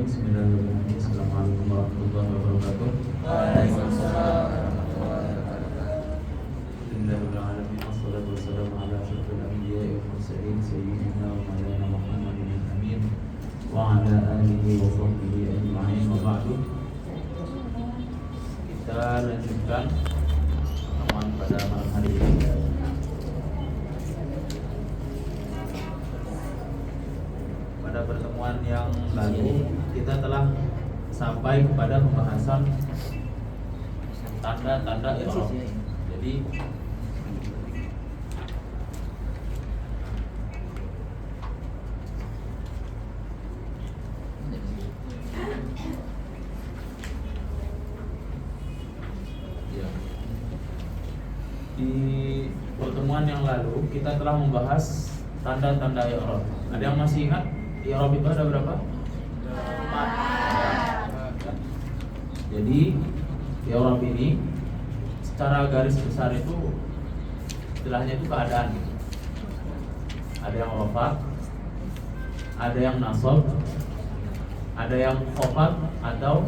Bismillahirrahmanirrahim. Assalamualaikum warahmatullahi wabarakatuh. Waalaikumsalam warahmatullahi wabarakatuh. Alhamdulillahirrahmanirrahim. Wassalatu wassalamu ala asyrofil anbiya'i wal mursalin sayyidina wa maulana Muhammadin al-amin wa ala alihi wa sahbihi ajma'in wa ba'du. Kita lanjutkan pertemuan pada malam hari ini. Pada pertemuan yang lalu kita telah sampai kepada pembahasan tanda-tanda i'rab. Jadi ya, di pertemuan yang lalu kita telah membahas tanda-tanda i'rab. Ada yang masih ingat i'rab itu ada berapa? 4. Jadi i'rab ini secara garis besar itu istilahnya itu keadaan. Ada yang rafa, ada yang nasab, ada yang khafad atau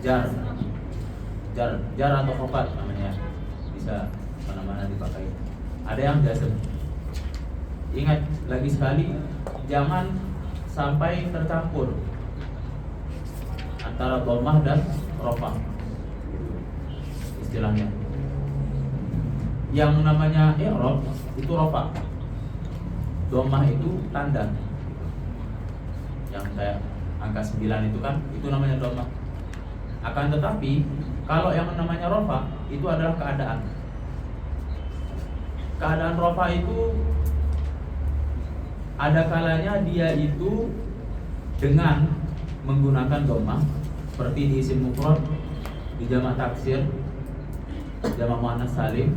jar. Jar atau khafad namanya. Bisa mana-mana dipakai. Ada yang jazm. Ingat lagi sekali, jangan sampai tercampur antara dhammah dan rafa. Istilahnya. Yang namanya i'rab itu rafa. Dhammah itu tanda. Yang kayak angka 9 itu kan, itu namanya dhammah. Akan tetapi kalau yang namanya rafa itu adalah keadaan. Keadaan rafa itu ada kalanya dia itu dengan menggunakan dhammah seperti di isim mufrad, di jamak taksir, jamak muannats salim,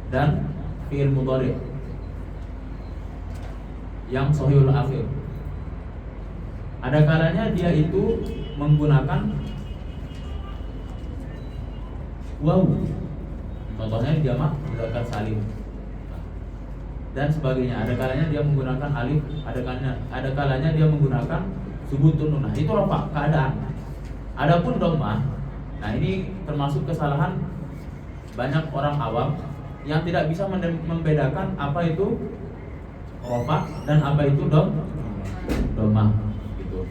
dan fi'il mudhari yang shahihul akhir. Ada kalanya dia itu menggunakan waw. Contohnya di jamak mudzakkar salim dan sebagainya. Ada kalanya dia menggunakan alif, ada kalanya dia menggunakan subutun nun. Nah, itu rafa, keadaan. Adapun dhammah, nah ini termasuk kesalahan banyak orang awam yang tidak bisa membedakan apa itu rafa dan apa itu dhammah gitu.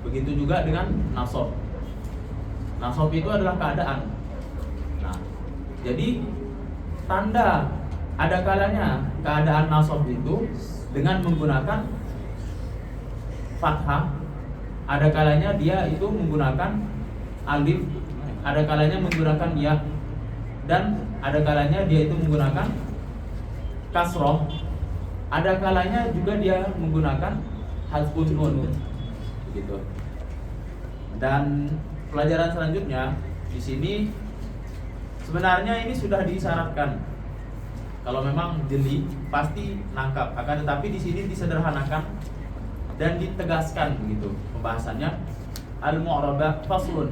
Begitu juga dengan nasab. Nasab itu adalah keadaan. Nah, jadi tanda ada kalanya keadaan nasab itu dengan menggunakan fathah, ada kalanya dia itu menggunakan alif, ada kalanya menggunakan ya, dan ada kalanya dia itu menggunakan kasroh, ada kalanya juga dia menggunakan hadfun nun begitu. Dan pelajaran selanjutnya di sini sebenarnya ini sudah disyaratkan. Kalau memang jeli pasti nangkap. Akan tetapi di sini disederhanakan dan ditegaskan begitu pembahasannya. Al-mu'rabah faslun.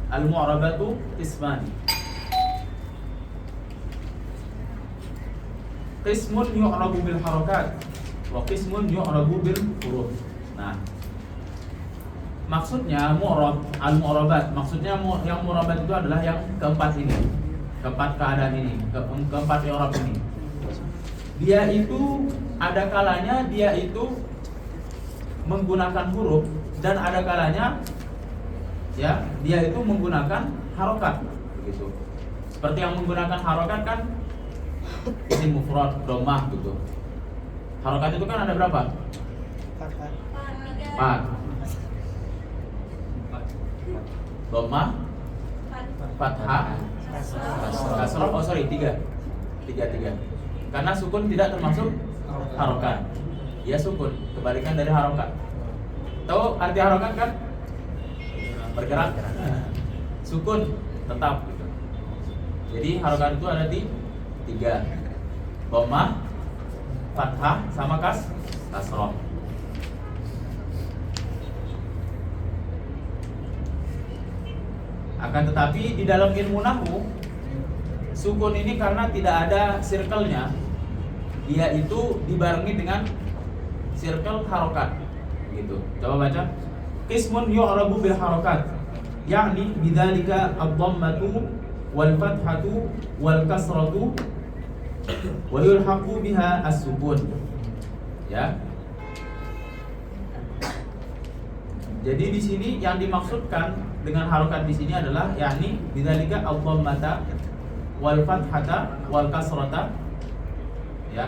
Al-mu'rabatu qisman. Qismun yu'rabu bil harakat wa qismun yu'rabu bil huruf. Nah, maksudnya mu'rab, al-mu'rabat, maksudnya yang mu'rabat itu adalah yang keempat ini, keempat keadaan ini, keempat i'rab ini. Dia itu ada kalanya dia itu menggunakan huruf dan ada kalanya ya dia itu menggunakan harokat begitu. Seperti yang menggunakan harokat kan isim mufrad, dhammah gitu. Harokat itu kan ada berapa? 4. Dhammah, fathah, kasroh, oh sorry 3. Karena sukun tidak termasuk harokat. Ya sukun, kebalikan dari harokat. Tahu arti harokat kan? Bergerak. Sukun tetap gitu. Jadi harokat itu ada di 3. Dhammah, fathah, sama kasroh. Akan tetapi di dalam ilmu nahwu, sukun ini karena tidak ada circle-nya, dia itu dibarengi dengan circle harokat gitu. Coba baca. Qismun yu'rabu bil harokat, yakni bidzalika ad-dhammatu wal fathatu wal kasratu wa yulhaqu biha as-sukun. Ya. Jadi di sini yang dimaksudkan dengan harokat di sini adalah yakni bidzalika ad-dhammata wal fathata wal kasrata. Ya.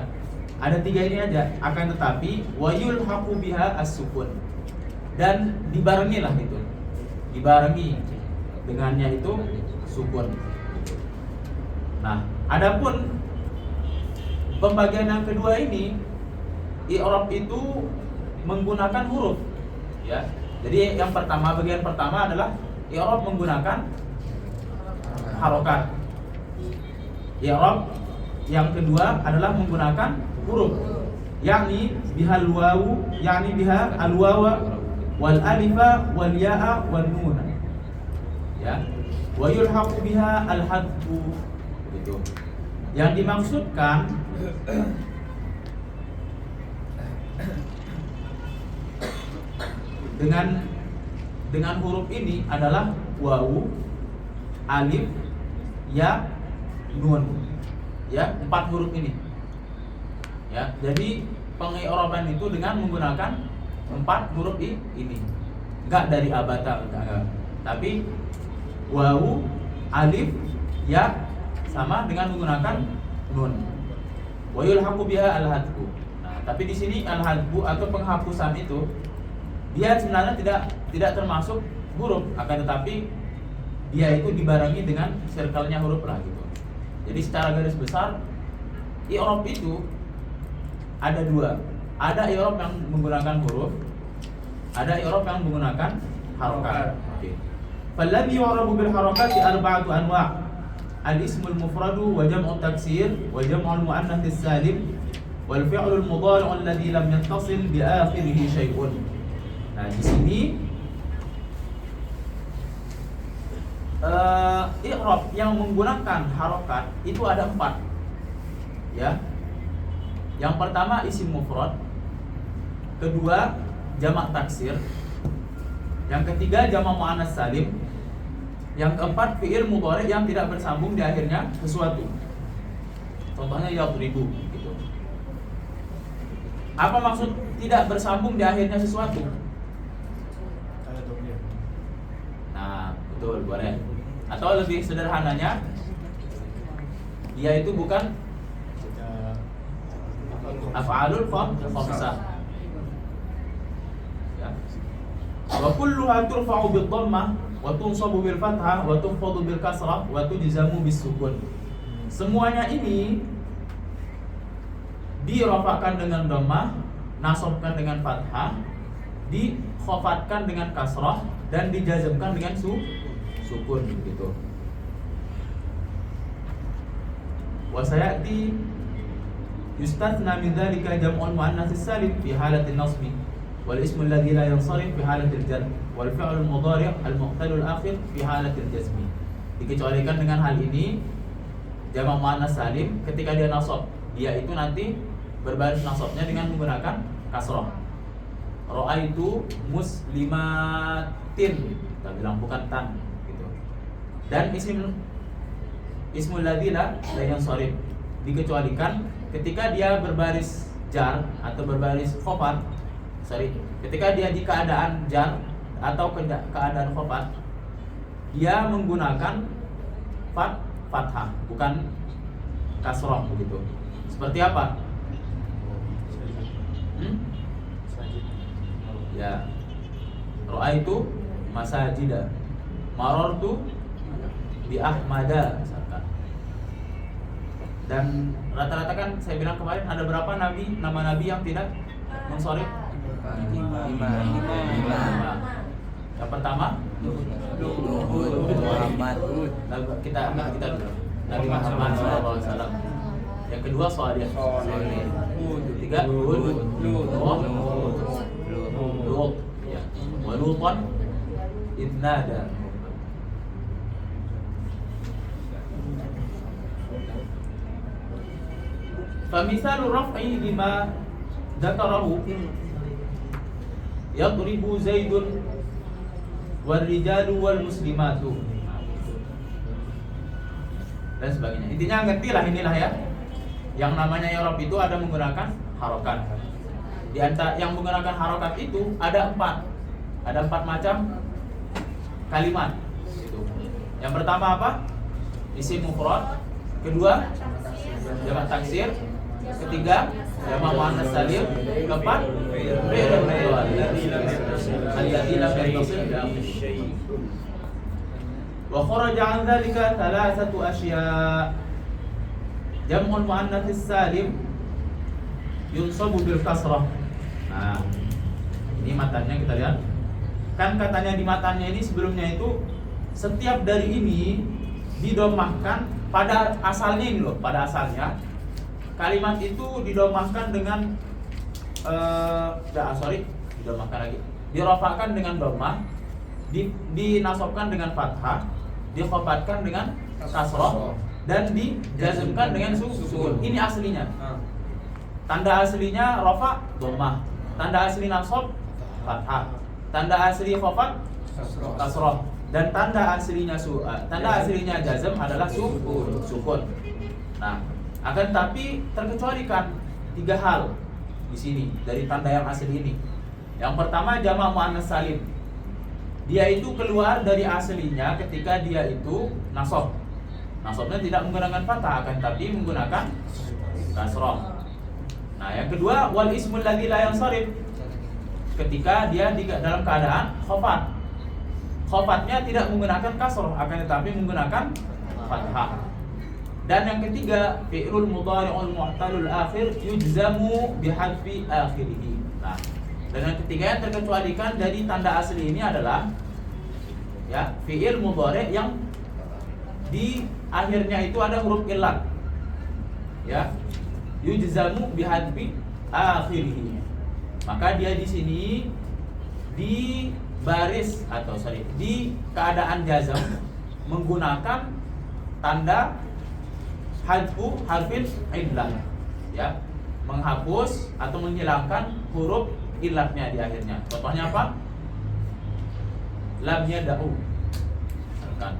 Ada 3 ini aja, akan tetapi wa yulhaqu biha as-sukun. Dan dibarengi lah itu. Dibarengi dengannya itu sukun. Nah, adapun pembagian yang kedua ini, i'rab itu menggunakan huruf, ya. Jadi yang pertama, bagian pertama adalah i'rab menggunakan harokat. I'rab yang kedua adalah menggunakan huruf, yakni bihal wawu, yakni biha al wawa wal alifa wal ya'a wal nun. Ya. Wa yulhaqu biha al hadfu. Gitu. Yang dimaksudkan dengan huruf ini adalah wawu, alif, ya, nun. Ya, 4 huruf ini. Ya, jadi pengi'raban itu dengan menggunakan 4 huruf ini. Enggak dari abata, enggak. Tapi wawu, alif, ya sama dengan menggunakan nun. Wa yulhaqu biha al-hadfu. Nah, tapi di sini al-hadfu atau penghapusan itu dia sebenarnya tidak termasuk huruf, akan tetapi dia itu dibarengi dengan circle-nya huruf lah gitu. Jadi secara garis besar i'rab itu ada 2. Ada i'rab yang menggunakan huruf, ada i'rab yang menggunakan harokat. Oke. Falladhi yu'rabu bil harakati arba'atu anwa'. Al-ismul mufradu wa jam'u taksir wa jam'ul muannats salim wal fi'lul mudhari'u alladhi lam yattasil bi akhirih syai'un. Nah, di sini i'rab yang menggunakan harokat itu ada 4. Ya. Yang pertama isim mufrad, kedua jamak taksir, yang ketiga jamak muannats salim, yang keempat fi'il mudhari yang tidak bersambung di akhirnya sesuatu. Contohnya yadribu gitu. Apa maksud tidak bersambung di akhirnya sesuatu? Nah, betul, boleh. Atau lebih sederhananya, dia itu bukan af'alul khamsah. Ya. Wa kulluha turfa'u bil dhammah wa tunsabu bil fathah wa tukhfadu bil kasrah wa tujzamu bis sukun. Semuanya ini dirafa'kan dengan dhammah, nasabkan dengan fathah, dikhafatkan dengan kasrah dan dijazmkan dengan sukun gitu. Wa sayati yustathna min dzalika jam'ul muannats salim fi halatin nasbi wal ismu alladhi la yansarif fi halatil jar wal fi'lul mudhari' al muqtalul akhir fi halatil jazmi. Dikecualikan dengan hal ini jamak muannats salim ketika dia nasab, dia itu nanti berbaris nasabnya dengan menggunakan kasrah. Ra'aitu muslimatin, kita bilang bukan tan gitu. Dan ismul ladzi la yansarif dikecualikan ketika dia berbaris jar atau berbaris khafat. Ketika dia di keadaan jar atau keadaan khafat, dia menggunakan fathah bukan kasrah begitu. Seperti apa? Ya, ra'aitu masajida, marartu bi Ahmada misalkan. Dan rata-rata kan saya bilang kemarin ada berapa nama nabi yang tidak mensharif? 5. Yang pertama Muhammad. Kita dulu. Nabi Muhammad SAW. Yang kedua Salih. Ketiga Lut. Ya. Wa Lutan idnada. Famisalu raf'i lima dzakarahu yadribu Zaidun wal rijalu wal muslimatu dan sebagainya. Intinya ngertilah inilah ya. Yang namanya i'rab itu ada menggunakan harokat. Di antara yang menggunakan harokat itu ada 4. Ada 4 macam kalimat. Itu. Yang pertama apa? Isim mufrad. Kedua, jamak taksir. Ketiga, jamak muannats salim. Keempat, fi'il mudhari alladzi lam yattasil bi akhir syai'. Wa kharaja 'an dzalika thalathatu asya'. Jam'ul muannats salim yunsabu bil kasrah. Nah, ini matanya kita lihat. Kan katanya di matanya ini sebelumnya itu setiap dari ini didomahkan pada asalnya ini loh, pada asalnya kalimat itu didomahkan dengan didomahkan lagi, dirofakkan dengan domah, dinasobkan dengan fathah, dikhofatkan dengan kasroh, dan dijazmkan dengan sukun. Ini aslinya. Tanda aslinya rofa domah, tanda asli nasob fathah, tanda asli khofat kasroh, dan tanda aslinya jazm adalah sukun. Nah, akan tapi terkecualikan 3 hal di sini dari tanda yang asli ini. Yang pertama jamak muannats salim. Dia itu keluar dari aslinya ketika dia itu nasob. Nasobnya tidak menggunakan fathah, akan tapi menggunakan kasroh. Nah, yang kedua wal ismul ladzi la yansharif. Ketika dia dalam keadaan khofat. Khofatnya tidak menggunakan kasroh, akan tetapi menggunakan fathah. Dan yang ketiga, fi'lul mudhari'ul mu'talul akhir yujzamu bihadfi akhirih. Nah, dan yang ketiga yang terkecualikan dari tanda asli ini adalah ya, fi'il mudhari' yang di akhirnya itu ada huruf illat. Ya. Yujzamu bihadfi akhirih. Maka dia di sini di keadaan jazm menggunakan tanda hadfu harfin illah, ya, menghapus atau menghilangkan huruf illatnya di akhirnya. Contohnya apa? Lam yada'u, kan?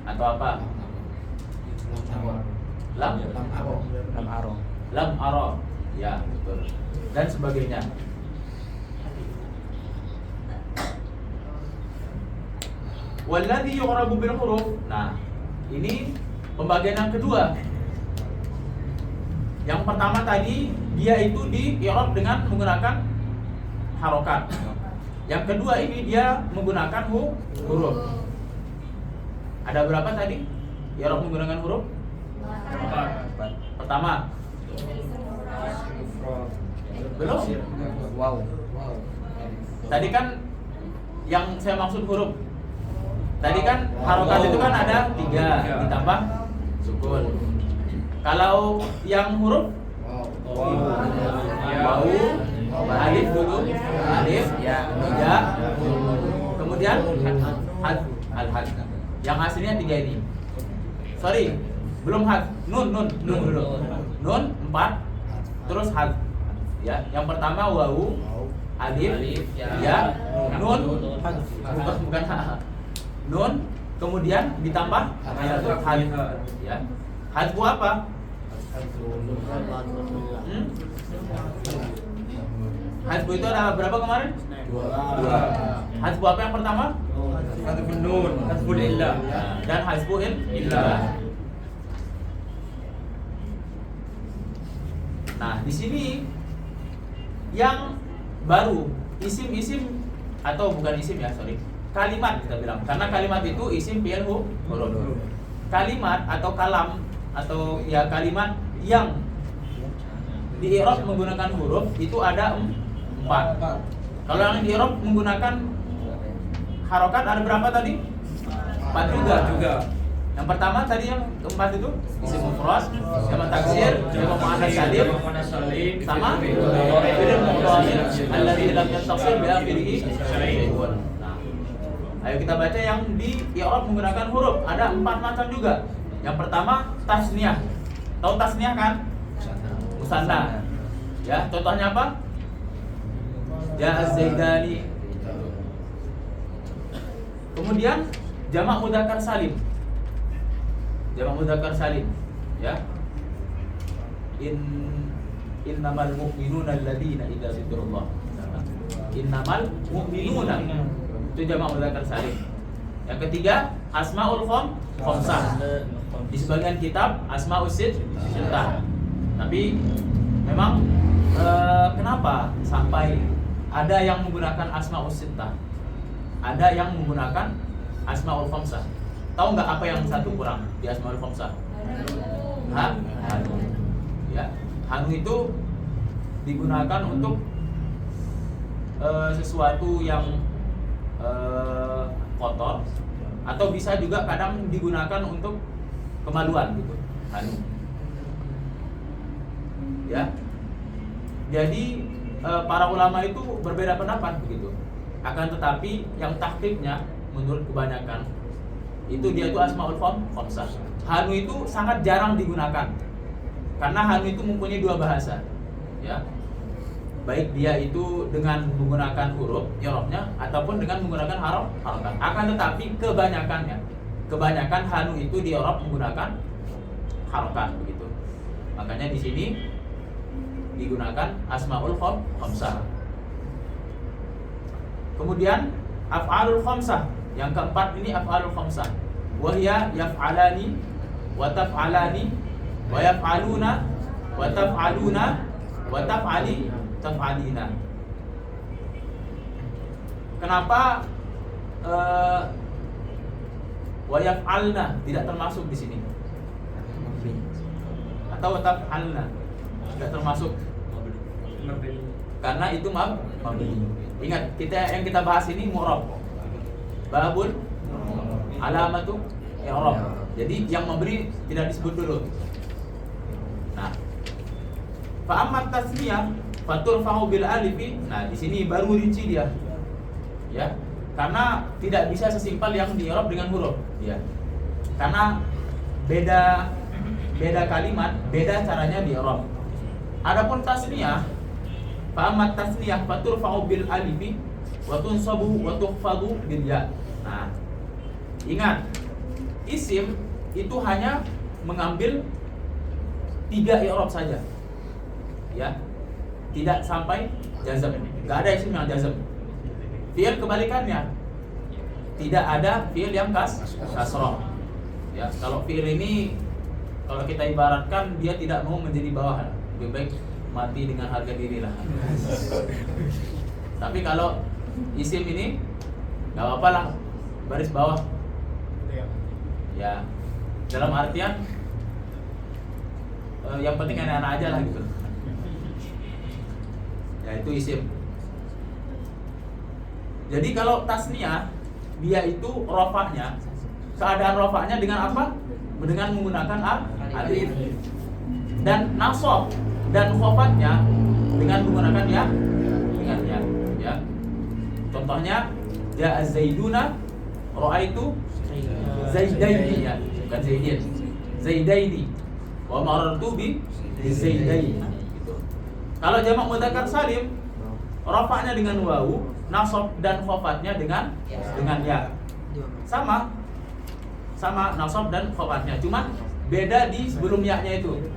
Atau apa? Lam aro, ya, betul. Dan sebagainya. Walladzi yu'rabu bil huruf. Nah, ini pembagian yang kedua. Yang pertama tadi dia itu di-i'rab dengan menggunakan harokat. Yang kedua ini dia menggunakan huruf. Ada berapa tadi? I'rab menggunakan huruf? Pertama. Belum? Wow. Tadi kan yang saya maksud huruf. Tadi kan harokat itu kan ada 3 ditambah sukun. Kalau yang huruf wau, alif dulu, alif, ya, kemudian al-had. Yang aslinya 3 ini. Sorry, belum had. Nun dulu. Nun 4, terus had. Ya, yang pertama wau, alif, ya, nun, bukan ha. Nun, kemudian ditambah had. Ya. Hadfu apa? Hadfu itu ada berapa kemarin? 2. Hadfu apa yang pertama? Hadfun nun, hadful illah. Dan hadfu illah. Nah, di sini yang baru isim-isim atau bukan isim ya, sorry. Kalimat kita bilang, karena kalimat itu isim fi'il huruf. Kalimat atau kalam atau ya kalimat yang di-i'rab menggunakan huruf itu ada 4. Kalau yang di-i'rab menggunakan harokat ada berapa tadi? 4 juga. Yang pertama tadi yang keempat itu isim mufrad, jamak taksir, jamak muannats salim, sama fi'il mudhari' alladzi lam yattasil bi akhirih syai'un. Nah, ayo kita baca yang di i'rab menggunakan huruf. Ada 4 macam juga. Yang pertama tasniyah. Tahu tasniyah kan? musanna. Ya, contohnya apa? Ja'a Zaidani. Kemudian jamak mudzakkar salim. Jamak mudzakkar salim, ya. Innamal mu'minuna alladzina idza dzikrullah. Innamal mu'minuna. Itu jamak mudzakkar salim. Yang ketiga, asmaul khamsah. Di sebagian kitab asmaul sittah. Tapi memang kenapa sampai ada yang menggunakan asmaul sittah? Ada yang menggunakan asmaul khamsah. Tahu nggak apa yang satu kurang di asmaul khamsah? Hanu. Ya, hanu itu digunakan untuk sesuatu yang kotor, atau bisa juga kadang digunakan untuk kemaluan gitu. Hanu. Ya. Jadi para ulama itu berbeda pendapat begitu. Akan tetapi yang tahqiqnya menurut kebanyakan itu dia itu asmaul khamsah. Hanu itu sangat jarang digunakan. Karena hanu itu mempunyai dua bahasa. Ya. Baik dia itu dengan menggunakan huruf i'rabnya ataupun dengan menggunakan harokat. Akan tetapi kebanyakan hanu itu di i'rab menggunakan harokat begitu. Makanya di sini digunakan asmaul khamsah. Kemudian af'alul khamsah. Yang keempat ini af'alul khamsah. Wa hiya yaf'alani wa taf'alani wa yaf'aluna wa taf'aluna wa taf'alina. Kenapa wa yaf'alna tidak termasuk di sini? Atau taf'alna tidak termasuk? Karena itu mabni. Ingat, yang kita bahas ini mu'rab. Babul alamatu i'rab. Jadi yang memberi tidak disebut dulu. Nah, fa amma tasniyah faturfa'u bil alifi. Nah, di sini baru rinci dia. Ya. Karena tidak bisa sesimpel yang di i'rab dengan huruf, ya. Karena beda kalimat, beda caranya di i'rab. Adapun tasniyah, fa amma tasniyah faturfa'u bil alifi wa tunsabu wa tukhfadu bil ya. Nah, ingat, isim itu hanya mengambil 3 i'rab saja. Ya. Tidak sampai jazm. Enggak ada isim yang jazm. Fi'il kebalikannya. Tidak ada fi'il yang kasrah. Ya, kalau fi'il ini kalau kita ibaratkan dia tidak mau menjadi bawahan, lebih baik mati dengan harga diri lah. Tapi kalau isim ini enggak apa-apa lah, baris bawah. Ya, dalam artian yang penting anak-anak aja lah gitu. Ya, itu isim. Jadi kalau tasniyah, dia itu rofaknya, keadaan rofaknya dengan apa? Dengan menggunakan alif. Dan nasab dan khofatnya dengan menggunakan ya, dengan ya. Ya. Contohnya, ja'a Zaiduna, ra'aitu Zaidaini, ya, bukan Zaidin. Zaidaini. Wa marartu bi Zaidaini. Gitu. Kalau jamak mudzakkar salim, rafa'nya dengan wawu, nasab dan khofatnya dengan ya. Sama nasab dan khofatnya, cuma beda di sebelum ya-nya itu.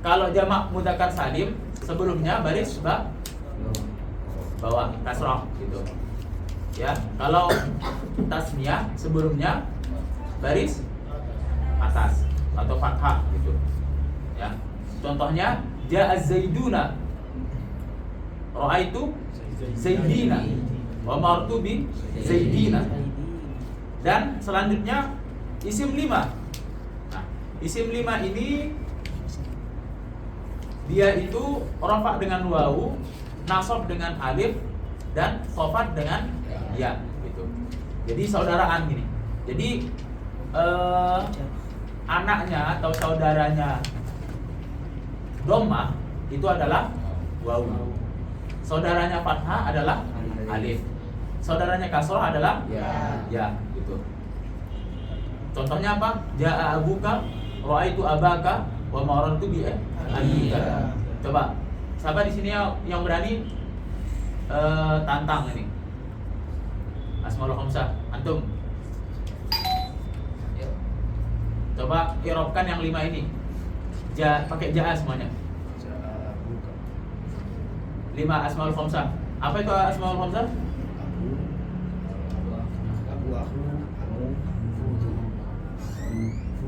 Kalau jamak mudzakkar salim, sebelumnya baris bawah kasrah gitu. Ya, kalau tasniyah sebelumnya baris atas atau fathah gitu. Ya. Contohnya ja'a Zaiduna, ra'aitu Zaidina, wa martu bi Zaidina. Dan selanjutnya isim 5. Nah, isim 5 ini dia itu rafa dengan wawu, nasab dengan alif, dan khafat dengan ya gitu. Jadi saudaraan gini. Jadi anaknya atau saudaranya dhammah itu adalah wawu. Saudaranya fathah adalah alif. Saudaranya kasrah adalah ya gitu. Contohnya apa? Ja'a abuka, ra'aitu abaka, wa marartu bi abika. Coba, siapa di sini yang berani tantang ini? Asmaul Khamsah, antum. Coba irobkan yang 5 ini. Pakai jaa semuanya. 5 Asmaul Khamsah. Apa itu Asmaul Khamsah?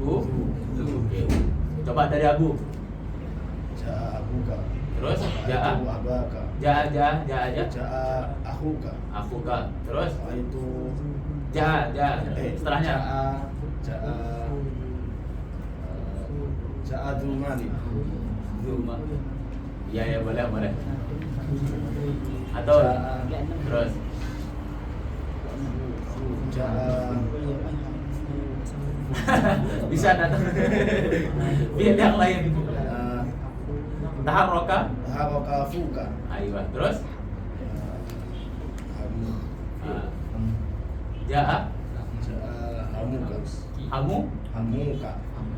Oke. Coba dari Abu. Ja'a abuka. Terus jaa. Abaka. Jaa aja. Ja'a akhuka. Akhuka. Terus Itu jaa. Setelahnya Ja'a Dumani. Duma. Iya boleh. Atau terus Ja'a bisa datang. Biar yang lain. Taharroka. Taharaka fuka. Ayo, terus Ja'a jaa hamuka.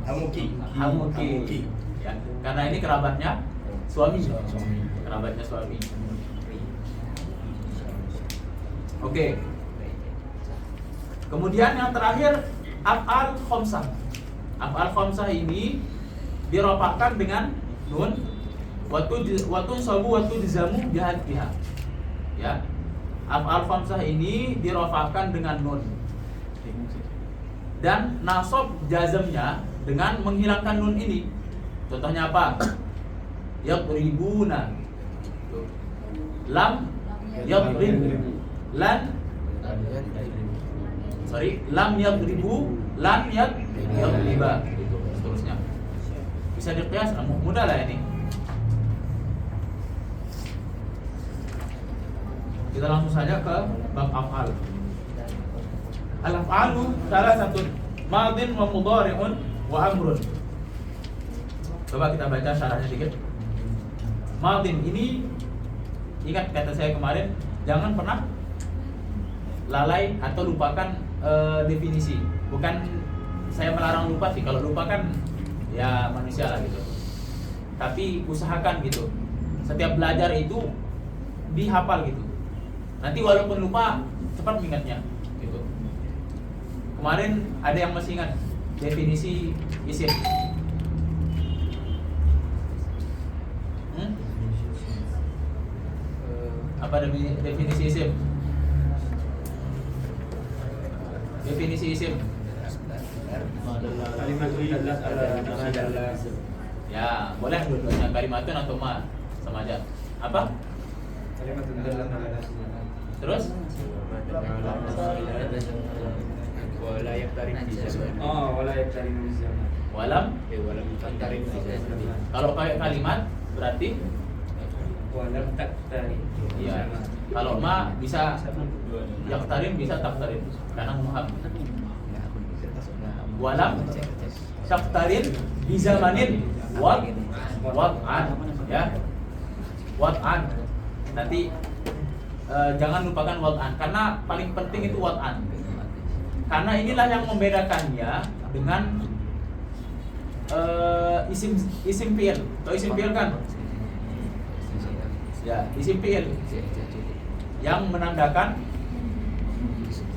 hamuki. Hamuki. Ya, karena ini kerabatnya suami. Suami. Kerabatnya suami. Oke. Kemudian yang terakhir af'al khamsah. Af'al khamsah ini dirofakkan dengan nun waktu sabu waktu dizamu jahat pihak. Ya. Af'al khamsah ini dirofakkan dengan nun. Dan nasab jazmnya dengan menghilangkan nun ini. Contohnya apa? Yadribuna. Lam yadrib. Lam yadribu, lam yadriba. Gitu seterusnya. Bisa diqiyas, mudah lah ini. Kita langsung saja ke bab af'al. Al-af'alu salah satu madin wa mudhari'un wa amrun. Coba kita baca syarahnya sedikit. Madin ini, ingat kata saya kemarin, jangan pernah lalai atau lupakan definisi. Bukan saya melarang lupa sih, kalau lupa kan ya manusia lah gitu. Tapi usahakan gitu. Setiap belajar itu dihafal gitu. Nanti walaupun lupa cepat mengingatnya gitu. Kemarin ada yang masih ingat definisi isim. Apa definisi isim? Definisi isim. Kalimat dallat ala nafsi. Ya, boleh dua-duanya, kalimatun atau ma sama aja. Apa? Kalimat dallat ala nafsi. Terus? Wala yaktarif fi zaman. Oh, wala yaktarin fi zaman. Walam. Wala yaktarif fi zaman. Kalau pakai kalimat berarti Wala taktarin. ya. Kalau ma bisa yaktarin, bisa taktarin karena muham. Walam taktarin bi zamanin wat'an ya. Wat'an. Nanti jangan lupakan wat'an karena paling penting itu wat'an. Karena inilah yang membedakannya dengan isim fi'il. Tahu isim fi'il kan? Ya, isim fi'il yang menandakan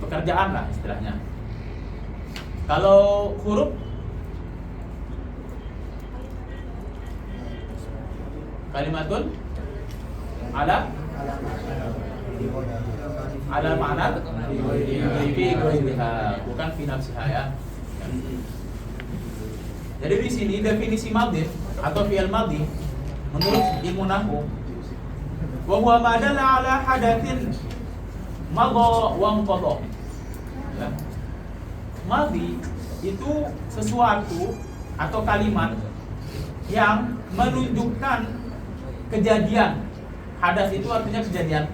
pekerjaan lah istilahnya. Kalau huruf kalimatun ala ma'na fi ghairiha, bukan fi nafsiha ya. Jadi di sini definisi madhi atau fi'il madhi menurut ilmu nahwu wa huwa ma dalla ala hadatsin madha wa inqadha. Ya. Madhi itu sesuatu atau kalimat yang menunjukkan kejadian. Hadas itu artinya kejadian.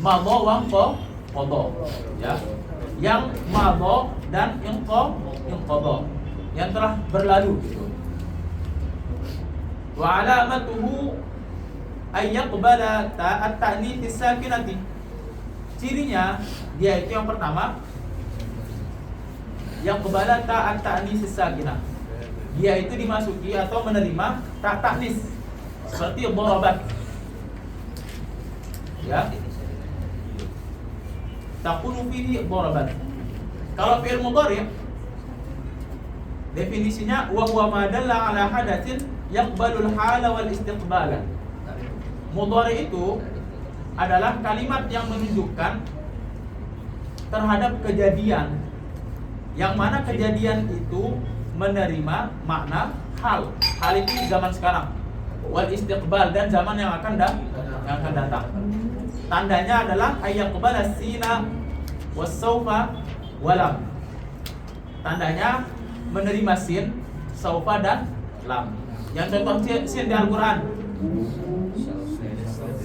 Madha wa inqadha. Ya. Yang madha dan inqadha, yang telah berlalu gitu. Wa alamatuhu ay yaqbala at-ta'nits as-sakinati. Cirinya dia itu yang pertama yaqbala at-ta'nits as-sakinah. Dia itu dimasuki atau menerima ta'nis. seperti darabat. Ya. Takunu fihi darabat. Kalau fi'il mudhari' definisinya wa huwa ma dalla ala hadatsin yaqbalul hala wal istiqbala. Mudhari' itu adalah kalimat yang menunjukkan terhadap kejadian yang mana kejadian itu menerima makna hal. Hal itu zaman sekarang. Wal istiqbal, dan zaman yang akan datang. Tandanya adalah ayyaqbala sina was-saufa walam. Tandanya menerima sin, saufa dan lam. Yang contoh sin di Al-Qur'an.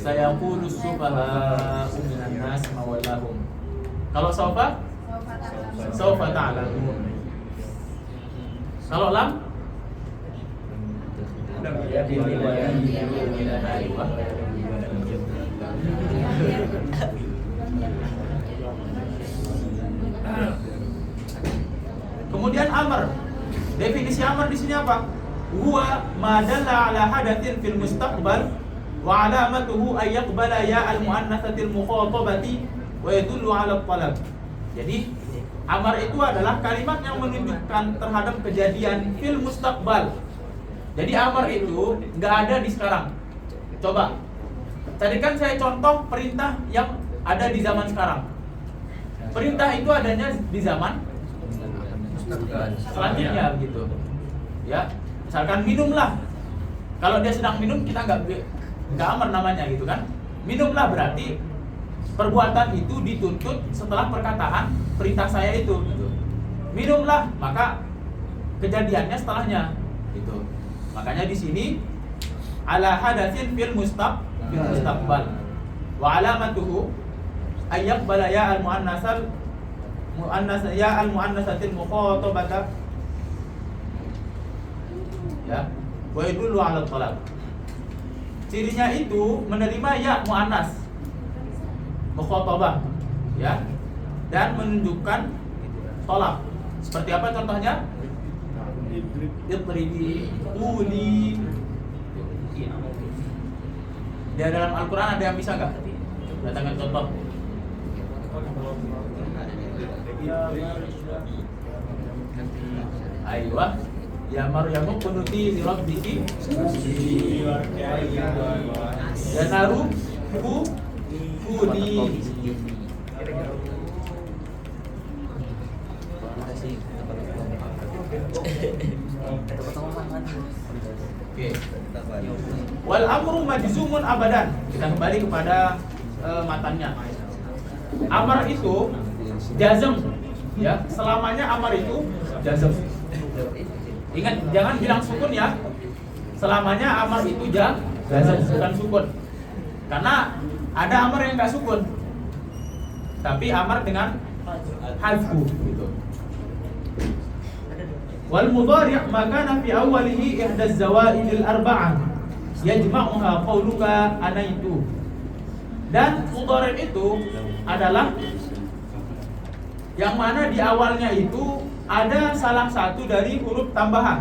Sayaqulu subha'u minan nas ma wallahum. Kalau saufa ta'lamun. Kalau lam kemudian amr. Definisi amr di sini apa? Huwa ma dalla ala hadatsin fil mustaqbal wa alamatuhu ay yaqbala ya al muannatsatil mukhatabati wa yadullu ala talab. Jadi amr itu adalah kalimat yang menunjukkan terhadap kejadian fil mustaqbal. Jadi amr itu nggak ada di sekarang. Coba carikan saya contoh perintah yang ada di zaman sekarang. Perintah itu adanya di zaman selanjutnya begitu. Ya, misalkan minumlah. Kalau dia sedang minum kita nggak amr namanya gitu kan. Minumlah berarti perbuatan itu dituntut setelah perkataan perintah saya itu. Gitu. Minumlah, maka kejadiannya setelahnya. Gitu. Makanya di sini ala hadatsin fil mustaqbal wa alamatuhu ayyaqbala ya al muannatsatil mukhatabata ya wa yadullu ala talab. Cirinya itu menerima ya muannas mukhatabah ya dan menunjukkan tolak. Seperti apa contohnya? Idribi, uli. Di dalam Al-Quran ada yang bisa nggak? Datangkan contoh. Aywa, ya Maryamu kunuti li rabbiki. Ya naru kuni. Oke. Wal amru majzumun abadan. Kita kembali kepada matanya. Amar itu jazm, ya. Selamanya amar itu jazm. Ingat, jangan bilang sukun ya. Selamanya amar itu jazm, bukan sukun. Karena ada amar yang enggak sukun. Tapi amar dengan hazfu gitu. Wal mudhari' ma kana fi awwalihi ihda az-zawaidil arba'ah yajma'uha qawluka anaitu. Dan mudhari' itu adalah yang mana di awalnya itu ada salah satu dari huruf tambahan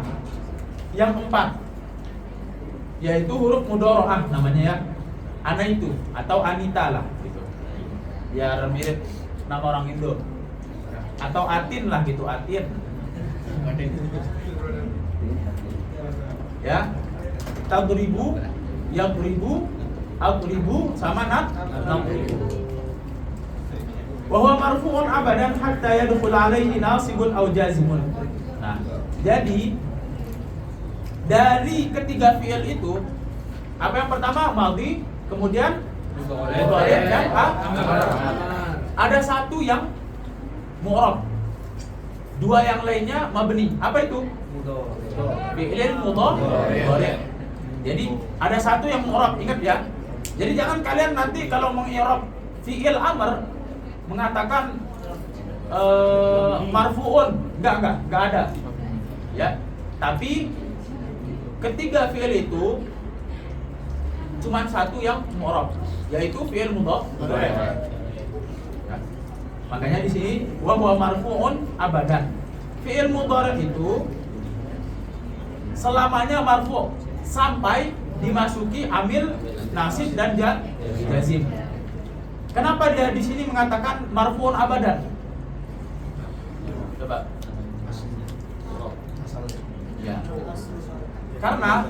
yang 4, yaitu huruf mudhari'ah namanya ya, anaitu atau anita lah gitu. Biar mirip nama orang Indo. Atau atin lah gitu, atin. Ya, tadribu, yadribu, adribu sama nadribu. Wa huwa marfu'un abadan hatta yadkhul alaihi nasibun aw jazimun. Nah, jadi dari ketiga fi'il itu apa yang pertama madhi, kemudian mudhari' dan ada satu yang mu'rab. Dua yang lainnya mabni. Apa itu? Fi'il mudhari'. Jadi ada satu yang mu'rab, ingat ya. Jadi jangan kalian nanti kalau mengi'rab fi'il amr mengatakan marfu'un, enggak ada. Ya. Tapi ketiga fi'il itu cuma satu yang mu'rab, yaitu fi'il mudhari'. Makanya di sini wa huwa marfu'un abadan. Fi'il mudhari' itu selamanya marfu' sampai dimasuki amil, nasib dan jazim. Kenapa dia di sini mengatakan marfu'un abadan? Coba. Ya. Karena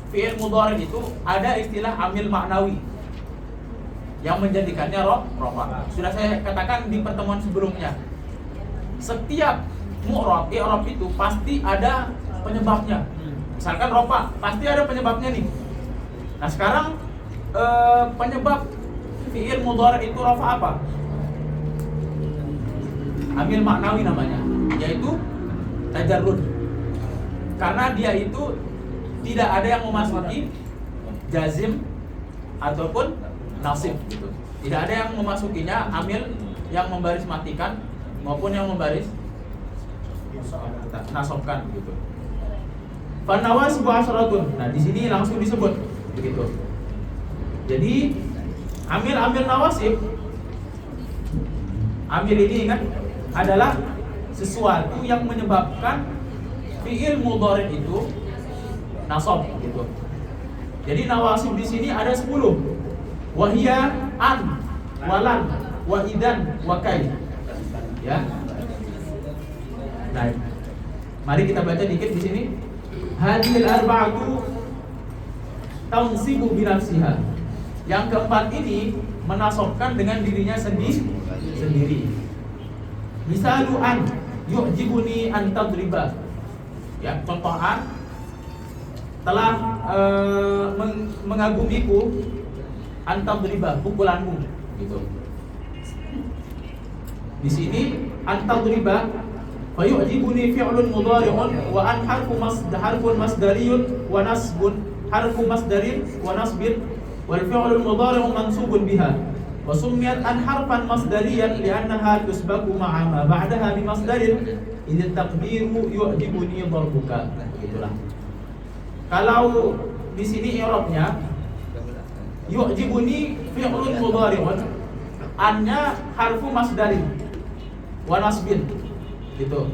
fi'il mudhari itu ada istilah amil maknawi yang menjadikannya rafa. Sudah saya katakan di pertemuan sebelumnya. Setiap mu'rab, i'rab itu pasti ada penyebabnya. Misalkan rafa, pasti ada penyebabnya nih. Nah, sekarang penyebab fi'il mudhari itu rafa apa? Amil maknawi namanya, yaitu tajarrud. Karena dia itu tidak ada yang memasuki jazim ataupun nasib gitu. Tidak ada yang memasukinya amil yang membaris matikan maupun yang membaris nasobkan gitu. Fanawasibu asyaratun. Nah, di sini langsung disebut begitu. Jadi amil nawasib, amil ini ingat adalah sesuatu yang menyebabkan fi'il mudhari itu nasab gitu. Jadi nawasib di sini ada 10. Wahia an, walan, waidan, wakai. Ya. Nah, mari kita baca dikit di sini. Hadhil arba'atu tansibu bi nafsiha. Yang keempat ini menasobkan dengan dirinya sendiri. Misalu an yu'jibuni an tadriba. Ya, contoh an telah mengagumiku antam deriba, pukulanmu gitu. Di sini antam deriba fayu'jibuni fi'lun mudhari'un wa an harfun masdariyun wa nasbun harfu masdarin wa nasbin wal fi'lul mudhari'u mansubun biha wa summiyat an harfan masdariyan li'annaha tusbaku ma'a ma ba'daha bi masdarin idh taqdiru yu'jibuni darbuka. Itulah. Kalau di sini i'rabnya yu'jibuni fi'lun mudhari'un, annya harfu masdarin wa nasbin gitu.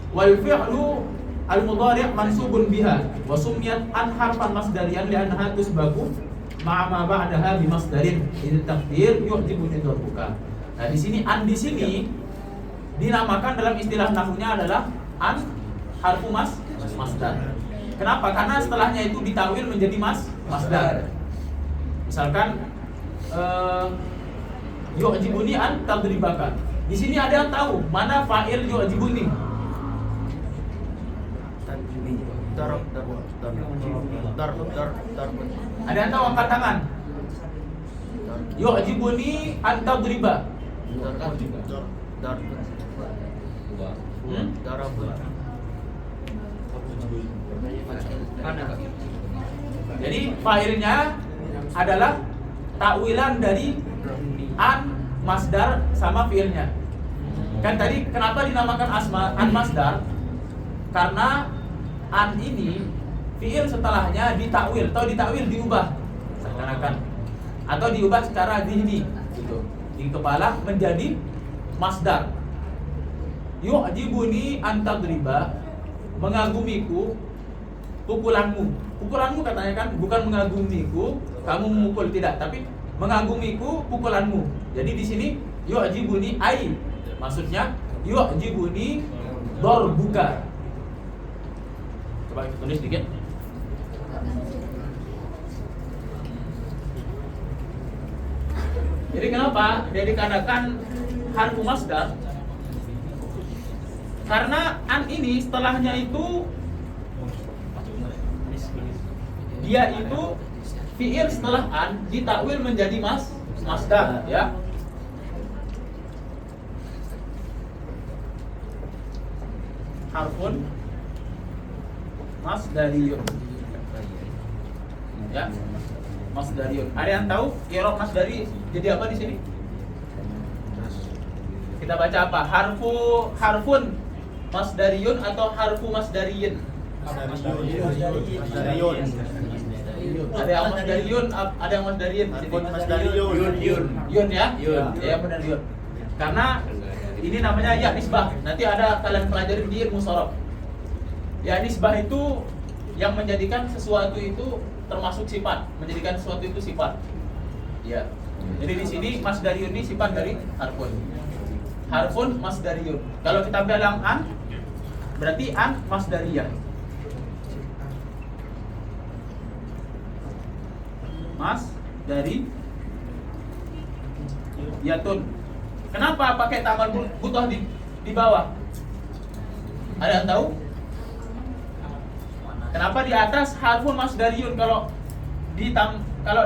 Wal fi'lu al mudhari' mansubun biha wa summiyat an harfan masdariyan li'annaha tusbaku ma'a ma ba'daha bi masdarin idh taqdir yu'jibuni darbuka. Nah, di sini an di sini dinamakan dalam istilah nahwunya adalah an harfu masdar. Kenapa? Karena setelahnya itu ditawil menjadi masdar. Misalkan yu'jibuni an tadribaka. Di sini ada yang tahu mana fa'il yu'jibuni? Ada yang tahu, angkat tangan. Yu'jibuni an tadriba. Jadi fa'ilnya adalah takwilan dari an masdar sama fi'ilnya. Kan tadi kenapa dinamakan an masdar? Karena an ini fi'il setelahnya ditakwil atau ditakwil diubah seakan-akan atau diubah secara dhihni gitu. Di kepala menjadi masdar. Yu'jibuni an tadriba, mengagumiku pukulanmu. Pukulanmu katanya kan bukan mengagumiku kamu memukul, tidak, tapi mengagumiku pukulanmu. Jadi di sini yu'jibuni ai, maksudnya yu'jibuni darbuka. Coba kita tulis dikit. Jadi kenapa dia dikatakan harfu masdar? Karena an ini setelahnya itu dia itu fi'il setelah an ditakwil menjadi masdar, ya. Harfun masdariyun. Ya. Masdariyun. Ada yang tahu i'rab masdari jadi apa di sini? Kita baca apa? Harfun masdariyun atau harfu masdariyin? Masdariyun. Ada yang masdariyun, ada yang masdariyin. Yun ya? Ya, benar yun. Karena ini namanya ya nisbah. Nanti ada kalian pelajari di ilmu sharaf. Ya nisbah itu yang menjadikan sesuatu itu termasuk sifat, menjadikan sesuatu itu sifat. Ya. Jadi di sini masdariyun ini sifat dari harfun. Harfun masdariyun. Kalau kita bilang an, berarti an masdariyah. Mas dari yatun. Kenapa pakai tamal butuh di bawah? Ada yang tahu? Kenapa di atas harfun masdariyun? Kalau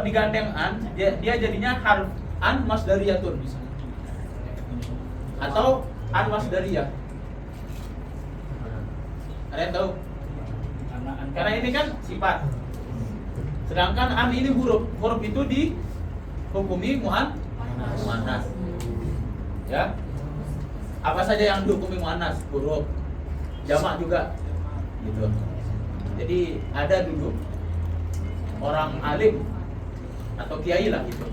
digandeng an, dia jadinya harf an masdariyatun atau an masdariyah. Ada yang tahu? Karena ini kan sifat. Sedangkan an ini huruf. Huruf itu dihukumi muannas. Ya. Apa saja yang dihukumi muannas? Huruf. Jamak juga. Gitu. Jadi ada dulu orang alim atau kiai lah gitu.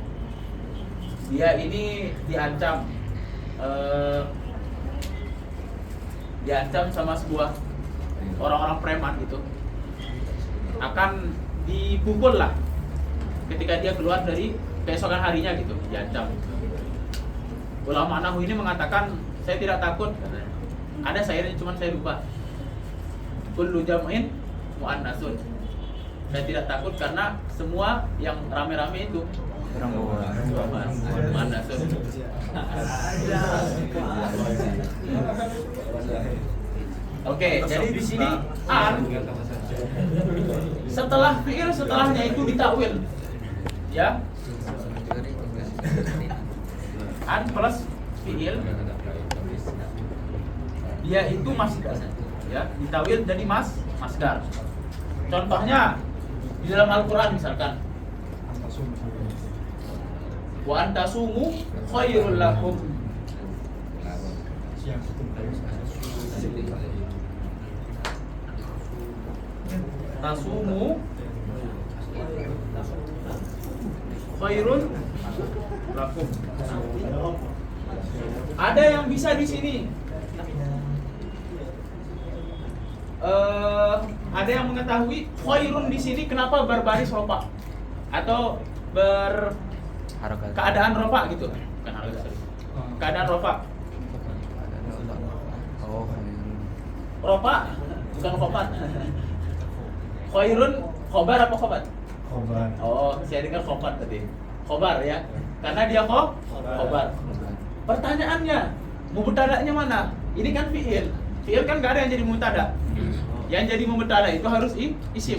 Dia ini diancam sama sebuah orang-orang preman gitu. Akan dipukul lah ketika dia keluar dari keesokan harinya gitu, diancam. Ulama nahwu ini mengatakan, saya tidak takut. Ada syairnya cuman saya lupa. Kullu jam'in mu'annasun. Saya tidak takut karena semua yang rame-rame itu mu'annasun. Oke, jadi di sini an setelah fi'il, setelahnya itu ditakwil. Ya. An plus fi'il, dia itu masdar. Ya, ditawil jadi masdar. Contohnya di dalam Al-Qur'an misalkan, wa antasumu khairul lakum. Tasumu khairun lakum. Ada yang bisa di sini. Ada yang mengetahui khairun di sini kenapa berbaris rofa atau keadaan rofa gitu? Bukan harakat, sorry. Keadaan rofa. Rofa bukan khobat. Khairun khobar apa khobat? Khobar. Oh, saya dengar khobat tadi. Khobar ya. Karena dia khobar. Pertanyaannya, mubtada'nya mana? Ini kan fi'il. Fi'il kan gak ada yang jadi mubtada. Yang jadi mubtada itu harus isim.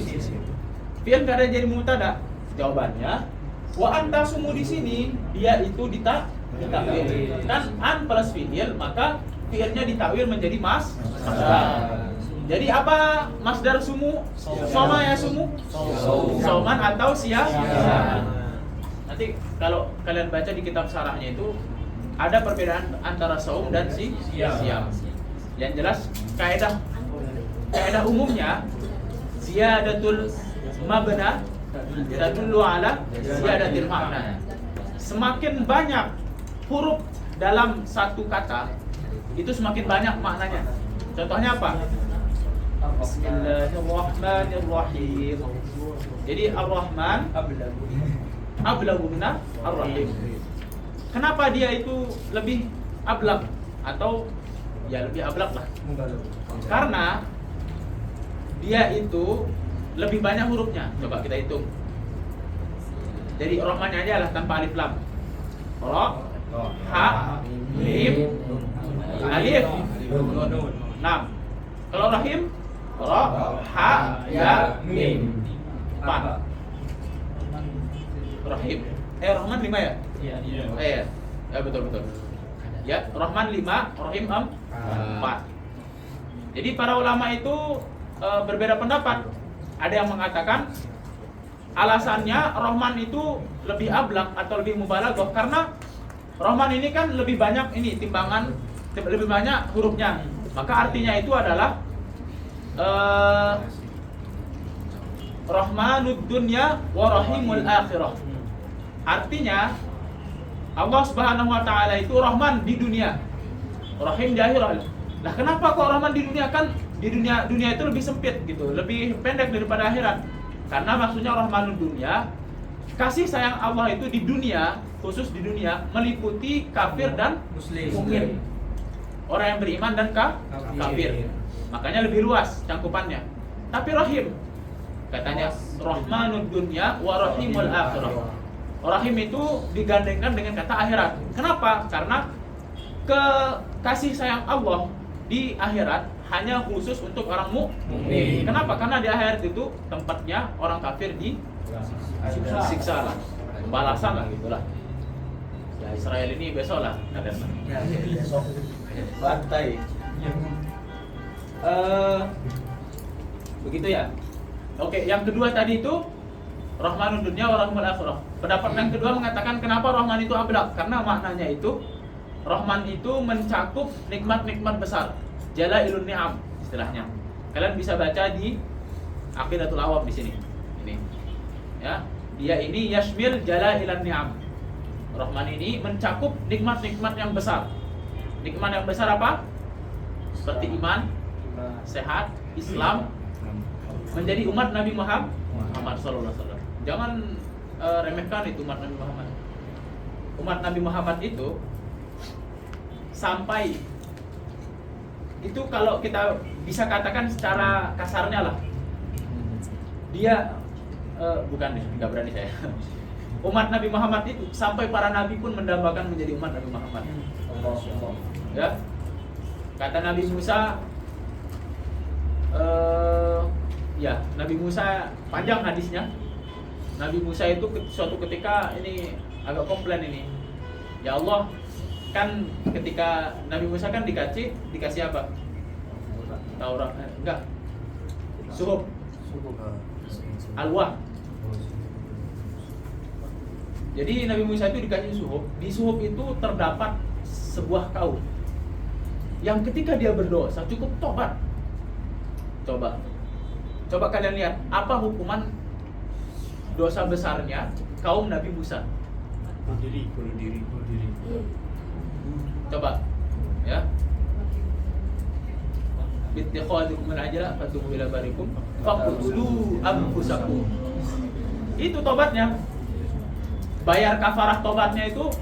Fi'il gak ada yang jadi mubtada. Jawabannya, wa antasumu di sini dia itu ditakwil. Kan an plus fi'il, maka fi'ilnya ditakwil menjadi masdar. Jadi apa masdar sumu? Soma ya sumu? Soman atau siap? Nanti kalau kalian baca di kitab syarahnya itu ada perbedaan antara saum dan siap. Yang jelas kaidah umumnya ziyadatul mabna tadullu ala ziyadatil makna. Semakin banyak huruf dalam satu kata, itu semakin banyak maknanya. Contohnya apa? Bismillahirrahmanirrahim. Jadi Ar-Rahman ablagu minar Ar-Rahim. Kenapa dia itu lebih ablag atau ya lebih ablag lah? Karena dia itu lebih banyak hurufnya. Coba kita hitung. Jadi Ar-Rahmannya aja lah tanpa alif lam. Ra, ha, mim, alif, nun. 6. Kalau Rahim, Ra, ha, ya, mim. 4. Rahim. Rahman 5 ya? Iya. Ya betul. Ya, Rahman 5, Rahim 4. Jadi para ulama itu berbeda pendapat. Ada yang mengatakan alasannya Rahman itu lebih ablag atau lebih mubalaghah karena Rahman ini kan lebih banyak timbangan, lebih banyak hurufnya. Maka artinya itu adalah Rahmanud dunya wa rahimul akhirah. Artinya Allah Subhanahu wa taala itu Rahman di dunia, Rahim di akhirat. Nah, kenapa kok Rahman di dunia? Kan di dunia itu lebih sempit gitu, lebih pendek daripada akhirat. Karena maksudnya rahmanul dunia, kasih sayang Allah itu di dunia, khusus di dunia, meliputi kafir dan mukmin. Orang yang beriman dan kafir. Makanya lebih luas cangkupannya. Tapi rahim, katanya rahmanud dunya wa rahimul akhirah. Rahim itu digandengkan dengan kata akhirat. Kenapa? Karena kasih sayang Allah di akhirat hanya khusus untuk orang mukmin. Kenapa? Karena di akhirat itu tempatnya orang kafir di siksa lah, pembalasan lah gitulah. Ya Israel ini besok lah besok bantai. Begitu ya. Oke, yang kedua tadi itu Rahmanud dunya wa rahmul akhirah. Pendapat yang kedua mengatakan kenapa Rahman itu ablaq? Karena maknanya itu Rahman itu mencakup nikmat-nikmat besar. Jalailun ni'am istilahnya. Kalian bisa baca di Aqidatul Awam di sini. Ini. Ya, dia ini yashmil jalailan ni'am. Rahman ini mencakup nikmat-nikmat yang besar. Nikmat yang besar apa? Seperti iman, sehat, Islam, menjadi umat Nabi Muhammad SAW. Jangan remehkan itu umat Nabi Muhammad. Umat Nabi Muhammad itu sampai itu kalau kita bisa katakan secara kasarnya lah, dia bukan, nggak berani saya. Umat Nabi Muhammad itu sampai para nabi pun mendambakan menjadi umat Nabi Muhammad. Ya, kata Nabi Musa, ya Nabi Musa panjang hadisnya. Nabi Musa itu suatu ketika ini agak komplain ini. Ya Allah, kan ketika Nabi Musa kan dikasih apa? Taurat, enggak. Suhuf. Alwah. Jadi Nabi Musa itu dikasih suhuf. Di suhuf itu terdapat sebuah kaum yang ketika dia berdosa cukup tobat. Coba kalian lihat apa hukuman dosa besarnya kaum Nabi Musa. Bunuh diri. Coba, ya. Bittikhadikum al-ajla fatubu ila barikum faqtulu anfusakum. Itu tobatnya. Bayar kafarah tobatnya itu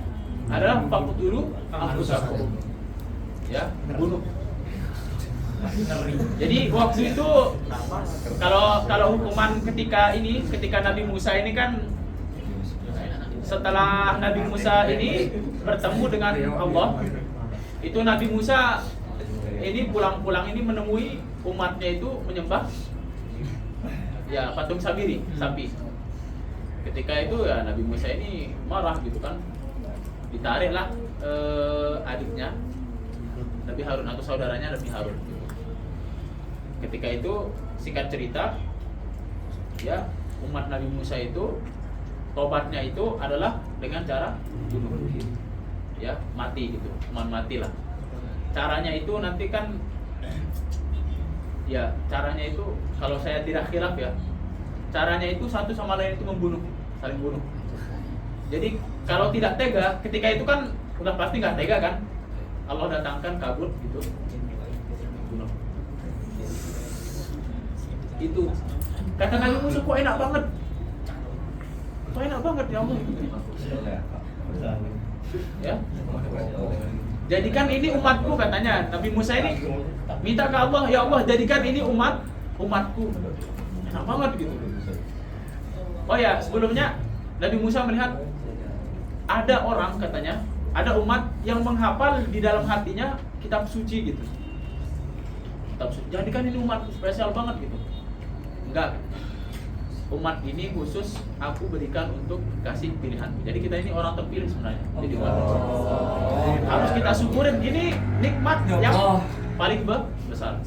adalah faqtulu anfusakum. Ya, bunuh. Jadi waktu itu kalau hukuman ketika Nabi Musa ini kan, setelah Nabi Musa ini bertemu dengan Allah, itu Nabi Musa ini pulang-pulang ini menemui umatnya itu menyembah ya patung sapi. Ketika itu ya Nabi Musa ini marah gitu kan, ditariklah adiknya Nabi Harun atau saudaranya Nabi Harun. Ketika itu singkat cerita, ya umat Nabi Musa itu tobatnya itu adalah dengan cara bunuh diri, ya mati gitu, mati lah. Caranya itu nanti kan, ya caranya itu kalau saya tidak khilaf ya, caranya itu satu sama lain itu membunuh, saling bunuh. Jadi kalau tidak tega, ketika itu kan udah pasti nggak tega kan, Allah datangkan kabut gitu, bunuh. Itu kata Nabi Musa, kok enak banget, ya Allah. Ya, jadikan ini umatku, katanya Nabi Musa ini minta ke Allah, ya Allah jadikan ini umatku. Enak banget gitu. Oh ya, sebelumnya Nabi Musa melihat ada orang, katanya ada umat yang menghafal di dalam hatinya kitab suci gitu. Kitab suci, jadikan ini umat spesial banget gitu. Enggak, umat ini khusus aku berikan untuk kasih pilihan. Jadi kita ini orang terpilih sebenarnya. Jadi harus kita syukurin, ini nikmat yang paling besar.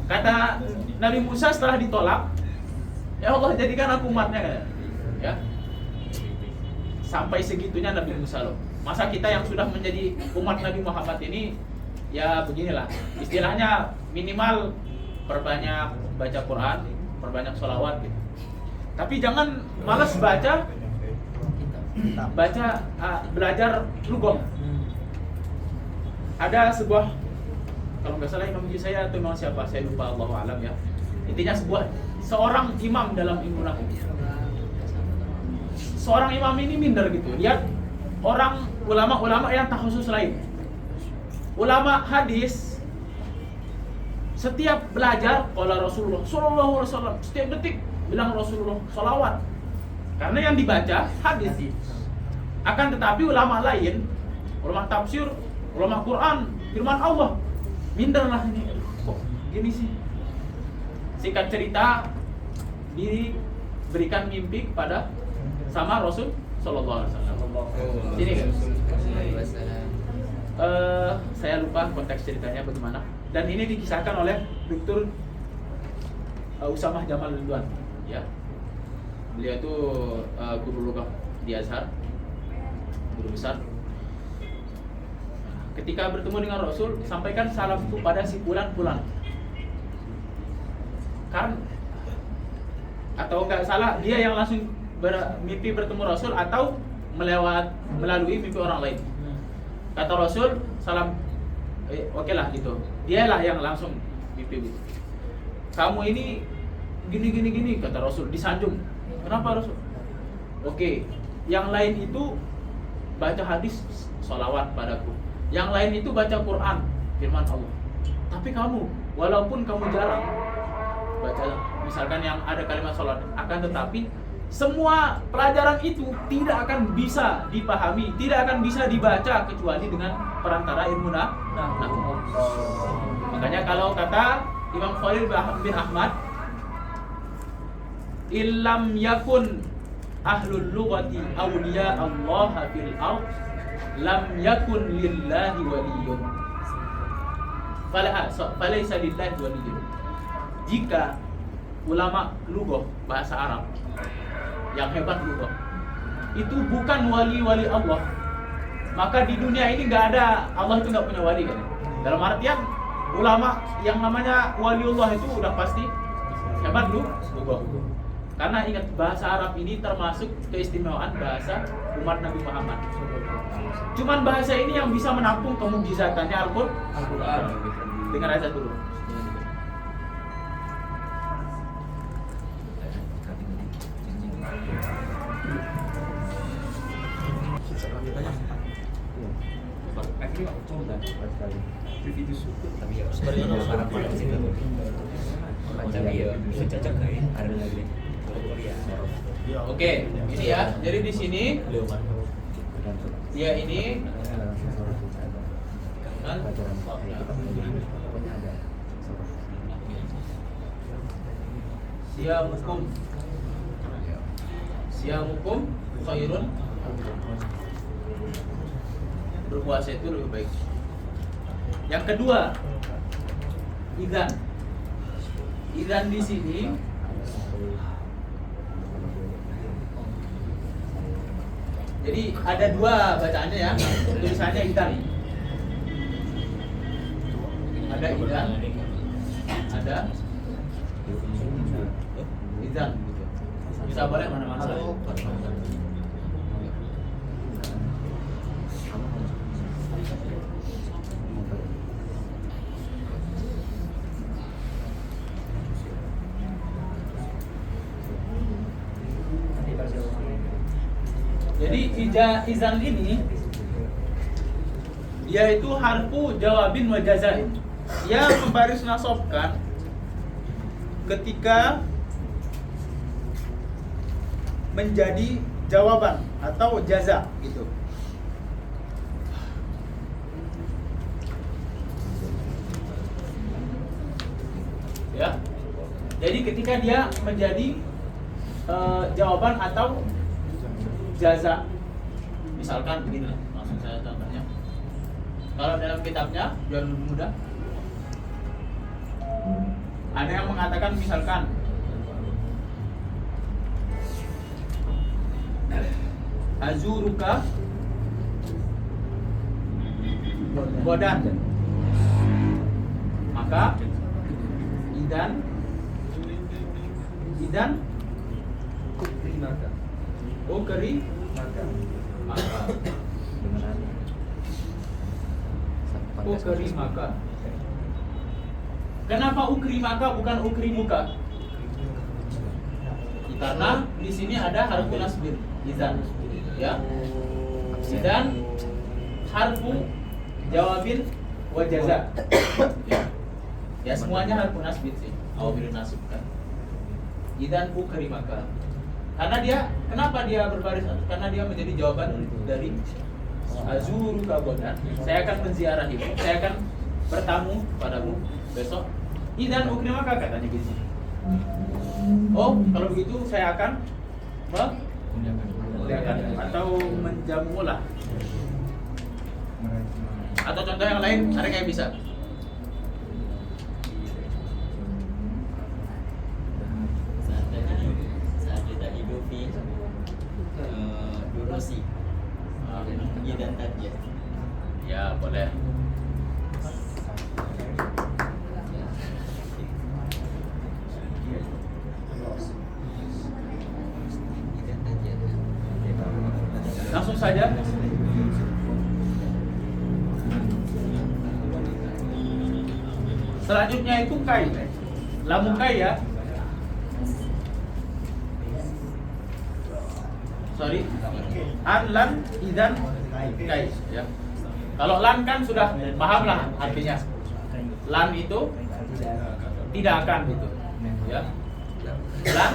Kata Nabi Musa setelah ditolak, ya Allah jadikan aku umatnya, ya. Sampai segitunya Nabi Musa loh. Masa kita yang sudah menjadi umat Nabi Muhammad ini, ya beginilah. Istilahnya minimal perbanyak baca Quran, perbanyak sholawat gitu. Tapi jangan malas belajar lugah. Ada sebuah kalau nggak salah Imam saya atau Imam siapa, saya lupa, Allahu alam ya. Intinya seorang imam dalam ilmu nahwu. Seorang imam ini minder gitu. Lihat orang ulama-ulama yang takhusus lain. Ulama hadis setiap belajar qala Rasulullah sallallahu alaihi wasallam, setiap detik bilang Rasulullah salawat. Karena yang dibaca hadis. Akan tetapi ulama lain, ulama tafsir, ulama Quran, firman Allah, minderlah ini. Kok gini sih? Singkat cerita, diberikan mimpi kepada sama Rasul sallallahu alaihi wasallam. Sini kan? Saya lupa konteks ceritanya bagaimana. Dan ini dikisahkan oleh Dr. Usamah Jamal Ridwan, ya. Beliau itu guru lugah di Azhar, guru besar. Ketika bertemu dengan Rasul, sampaikan salamku pada si fulan-fulan. Kan atau enggak salah, dia yang langsung mimpi bertemu Rasul atau melalui mimpi orang lain. Kata Rasul, salam, oke lah gitu. Dialah yang langsung mimpi gitu. Kamu ini gini, kata Rasul, disanjung. Kenapa Rasul? Oke, yang lain itu baca hadis, sholawat padaku. Yang lain itu baca Quran, firman Allah. Tapi kamu, walaupun kamu jarang baca, misalkan yang ada kalimat sholawat, akan tetapi semua pelajaran itu tidak akan bisa dipahami, tidak akan bisa dibaca kecuali dengan perantara ilmu nahwu. Makanya kalau kata Imam Khalil bin Ahmad, illam yakun ahlul lughati awliya Allah fil ard lam yakun lillahi waliyyun. Falaysa lillahi waliyyun. Jika ulama lughah bahasa Arab yang hebat lughah itu bukan wali-wali Allah, maka di dunia ini nggak ada, Allah itu nggak punya wali kan. Dalam artian ulama yang namanya waliullah itu udah pasti hebat lughah. Karena ingat, bahasa Arab ini termasuk keistimewaan bahasa umat Nabi Muhammad. Cuman bahasa ini yang bisa menampung kemujizatannya Al-Quran. Dengar aja dulu. Oke, ini ya. Jadi di sini dia ini kan siamukum khairun, berpuasa itu lebih baik. Yang kedua, idzan di sini jadi ada dua bacaannya ya, tulisannya idzan. Ada idzan, ada idzan gitu. Bisa boleh mana-mana. Jadi izan ini dia itu harfu jawabin wa jazain. Dia membaris nasabkan ketika menjadi jawaban atau jaza gitu. Ya. Jadi ketika dia menjadi jawaban atau jaza, misalkan begini, langsung saya contohnya. Kalau dalam kitabnya biar lebih mudah, ada yang mengatakan misalkan azuruka godan, maka idan ukri maka ukri maka. Kenapa ukrimaka bukan ukrimuka? Karena di sini ada harfu nasbin, idzan. Ya. Dan harfu jawabin wa jaza. Ya, semuanya harfu nasbin sih. Awamilun nasib kan. Idzan ukrimaka. Karena dia, kenapa dia berbaris? Karena dia menjadi jawaban dari azuru kagodan. Saya akan menziarahimu, saya akan bertamu padamu besok. Idzan ukrimaka katanya gitu. Oh, kalau begitu saya akan atau menjamu lah. Atau contoh yang lain, ada kayak bisa. Saat kita hidup di durosi dan target. Ya, boleh. Langsung saja. Selanjutnya itu kai. Lamu kai ya. Sorry. An, lan, idan, kai ya. Kalau lan kan sudah paham lah artinya. Lan itu tidak akan gitu. Ya. Lan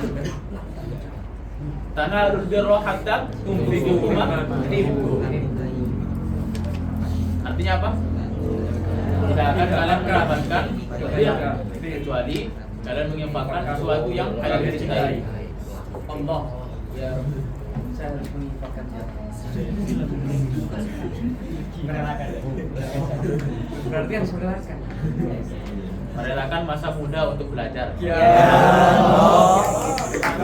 tanalul birra hatta tunfiqu mimma tuhibbu. Artinya apa? Tidak akan kalian mendapatkan kecuali kalian menginfakkan sesuatu yang kalian cintai. Allah ya, saya harus menginfakkannya. Merelakan. Berarti harus merelakan. Merelakan masa muda untuk belajar. Ya.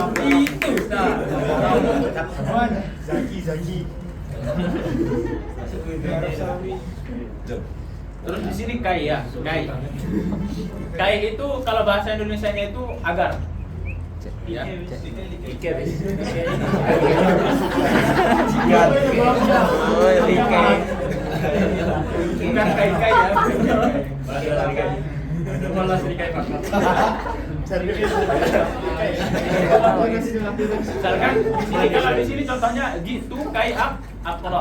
Itu Zaki. Terus di sini kai ya, kai. Kai itu kalau bahasa Indonesianya itu agar. Ya. Bukan kai ya. Malah serikai banget. Misalkan di sini, kalau di sini contohnya gitu kai aqra.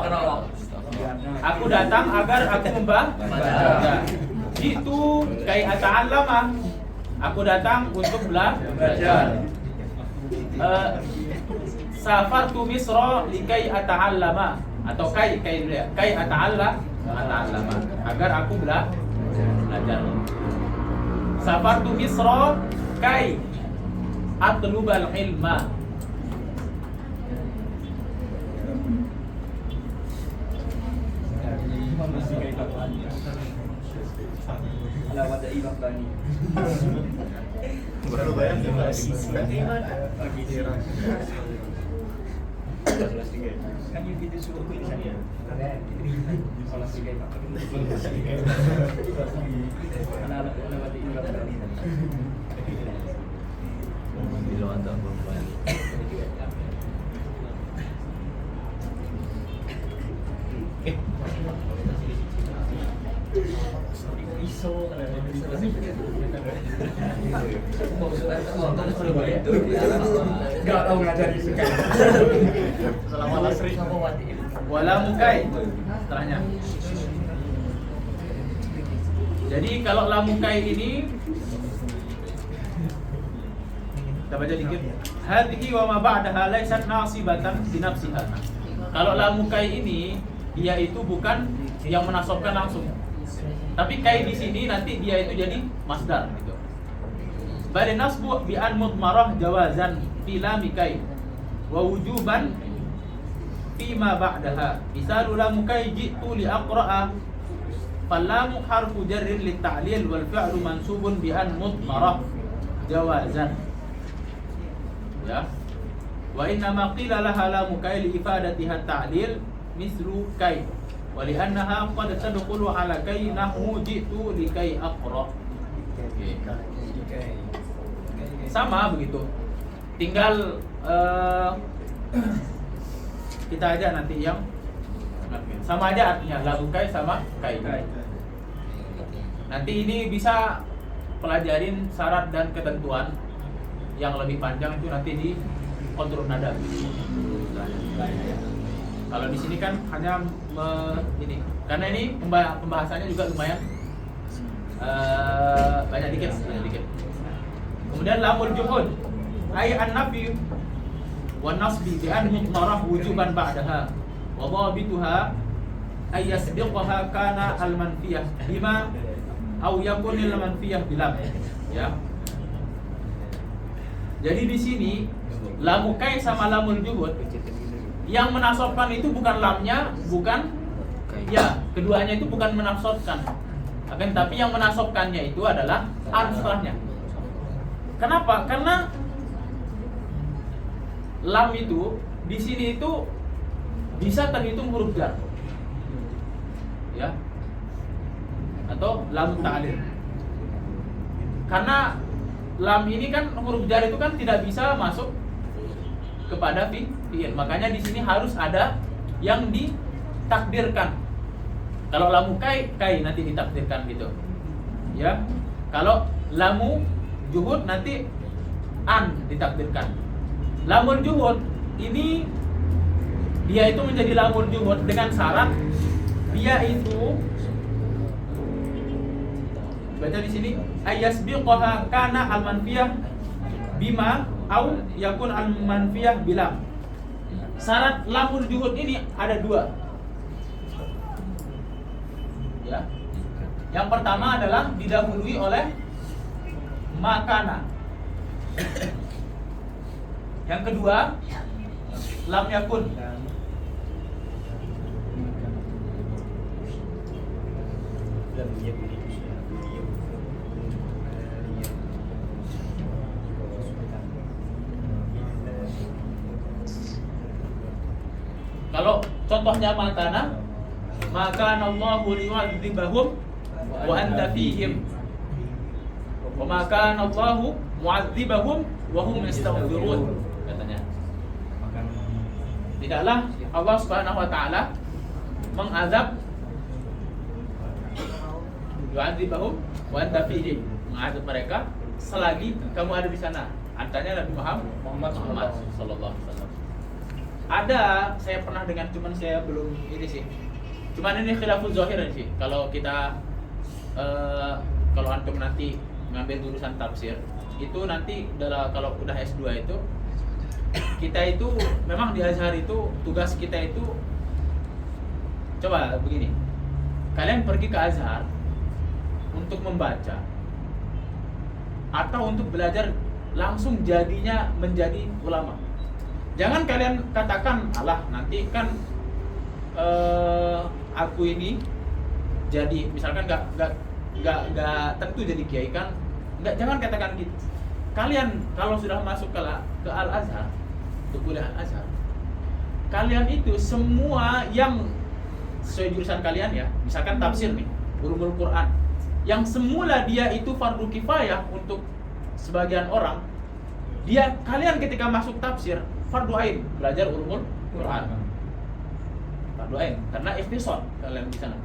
Aku datang agar aku membaca. Gitu kai ata'allama. Aku datang untuk belajar. Safartu Misra likai ata'allama, atau kai dulu ya. Kai ata'allama agar aku belajar. Safartu Misra kai atlubal ilma. Alamat ibak bani. Baru bayang gimana? Kan yang video suruh tulisannya. Salah tiga ibak. Alamat ibak bani. Iso nggak tahu ngajari sekali. Selama lasri wala mukai setelahnya. Jadi kalau lamukai ini kita baca dikit. Hadhihi wa ma ba'daha laysat nasibatan bi nafsiha. Kalau lamukai ini dia itu bukan yang menasobkan langsung. Tapi kai di sini nanti dia itu jadi masdar gitu. Bal nasbu bi an mudmarah jawazan fi lamikai wa wujuban fi ma ba'daha. Misalul lamukai jitu li aqra'a. Fallamu harfu jarrin lit ta'lil wal fi'lu mansubun bi an mudmarah jawazan. Ya. Wa inna ma qila laha lamukai li ifadatiha ta'lil mislu kai. Waliannaha qad tadkhulu ala kai nahwu jitu likai aqra. Sama begitu. Tinggal kita aja nanti yang sama aja artinya lagu kai sama kai. Nanti ini bisa pelajarin syarat dan ketentuan yang lebih panjang itu nanti di kontrol nada. Kalau di sini kan hanya ini, karena ini pembahasannya juga lumayan banyak dikit. Kemudian lamul juhud, ay an-nafi wa nasbi bi an muqtarah wujuban ba'daha wa dhabituha ay yasbiqaha kana al-manfiyah bima aw yakun al-manfiyah bilam. Ya. Jadi di sini lamu kai sama lamul juhud yang menasabkan itu bukan lamnya, bukan ya, keduanya itu bukan menasabkan. Akan tapi yang menasabkannya itu adalah an setelahnya. Kenapa? Karena lam itu di sini itu bisa terhitung huruf jar. Ya. Atau lam ta'lil. Karena lam ini kan huruf jar itu kan tidak bisa masuk kepada fi'il. Makanya di sini harus ada yang ditakdirkan. Kalau lamu kai nanti ditakdirkan gitu. Ya. Kalau lamu juhud nanti an ditakdirkan. Lamul juhud ini dia itu menjadi lamul juhud dengan syarat dia itu baca di sini ayasbiqaha kana al-manfiyah bima au yakun al-manfiyah bilam. Syarat lamul juhud ini ada dua. Ya. Yang pertama adalah didahului oleh makana. Yang kedua lam yakun. Kalau contohnya makana Allahu liyu'adzibahum wa anta fihim. Wa maka Allahu mu'adzibahum wa hum yastaghfirun, katanya. Tidaklah Allah Subhanahu wa taala mengazab yu'adzibahum wa anta fihim, mengazab mereka selagi kamu ada di sana. Artinya Nabi Muhammad sallallahu alaihi wasallam. Ada, saya pernah dengar, cuman saya belum ini sih. Cuman ini khilaful zahir sih. Kalau kita kalau antum nanti ngambil jurusan tafsir, itu nanti kalau udah S2 itu kita itu memang di Azhar itu tugas kita itu coba begini. Kalian pergi ke Azhar untuk membaca atau untuk belajar langsung jadinya menjadi ulama. Jangan kalian katakan, alah nanti kan aku ini jadi misalkan nggak tentu jadi kiai kan, jangan katakan gitu. Kalian kalau sudah masuk ke Al Azhar, untuk kuliah Al Azhar, kalian itu semua yang sesuai jurusan kalian ya, misalkan tafsir nih, ulumul Quran, yang semula dia itu fardu kifayah untuk sebagian orang, kalian ketika masuk tafsir fardu ain belajar ulumul Quran. Fardu ain karena ikhtisar kalian di sana.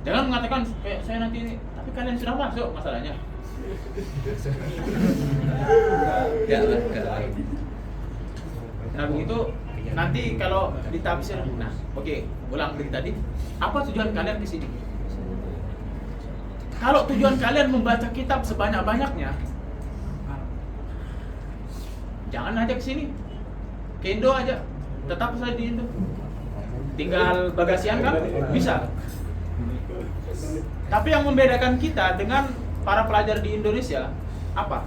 Jangan mengatakan kayak saya nanti ini, tapi kalian sudah masuk masalahnya. Nah begitu nanti kalau ditafsir, nah oke, ulang dari tadi. Apa tujuan kalian ke sini? Kalau tujuan kalian membaca kitab sebanyak-banyaknya, jangan aja ke sini. Ke Indo aja, tetap saja di Indo. Tinggal bagasian kan bisa. Tapi yang membedakan kita dengan para pelajar di Indonesia apa?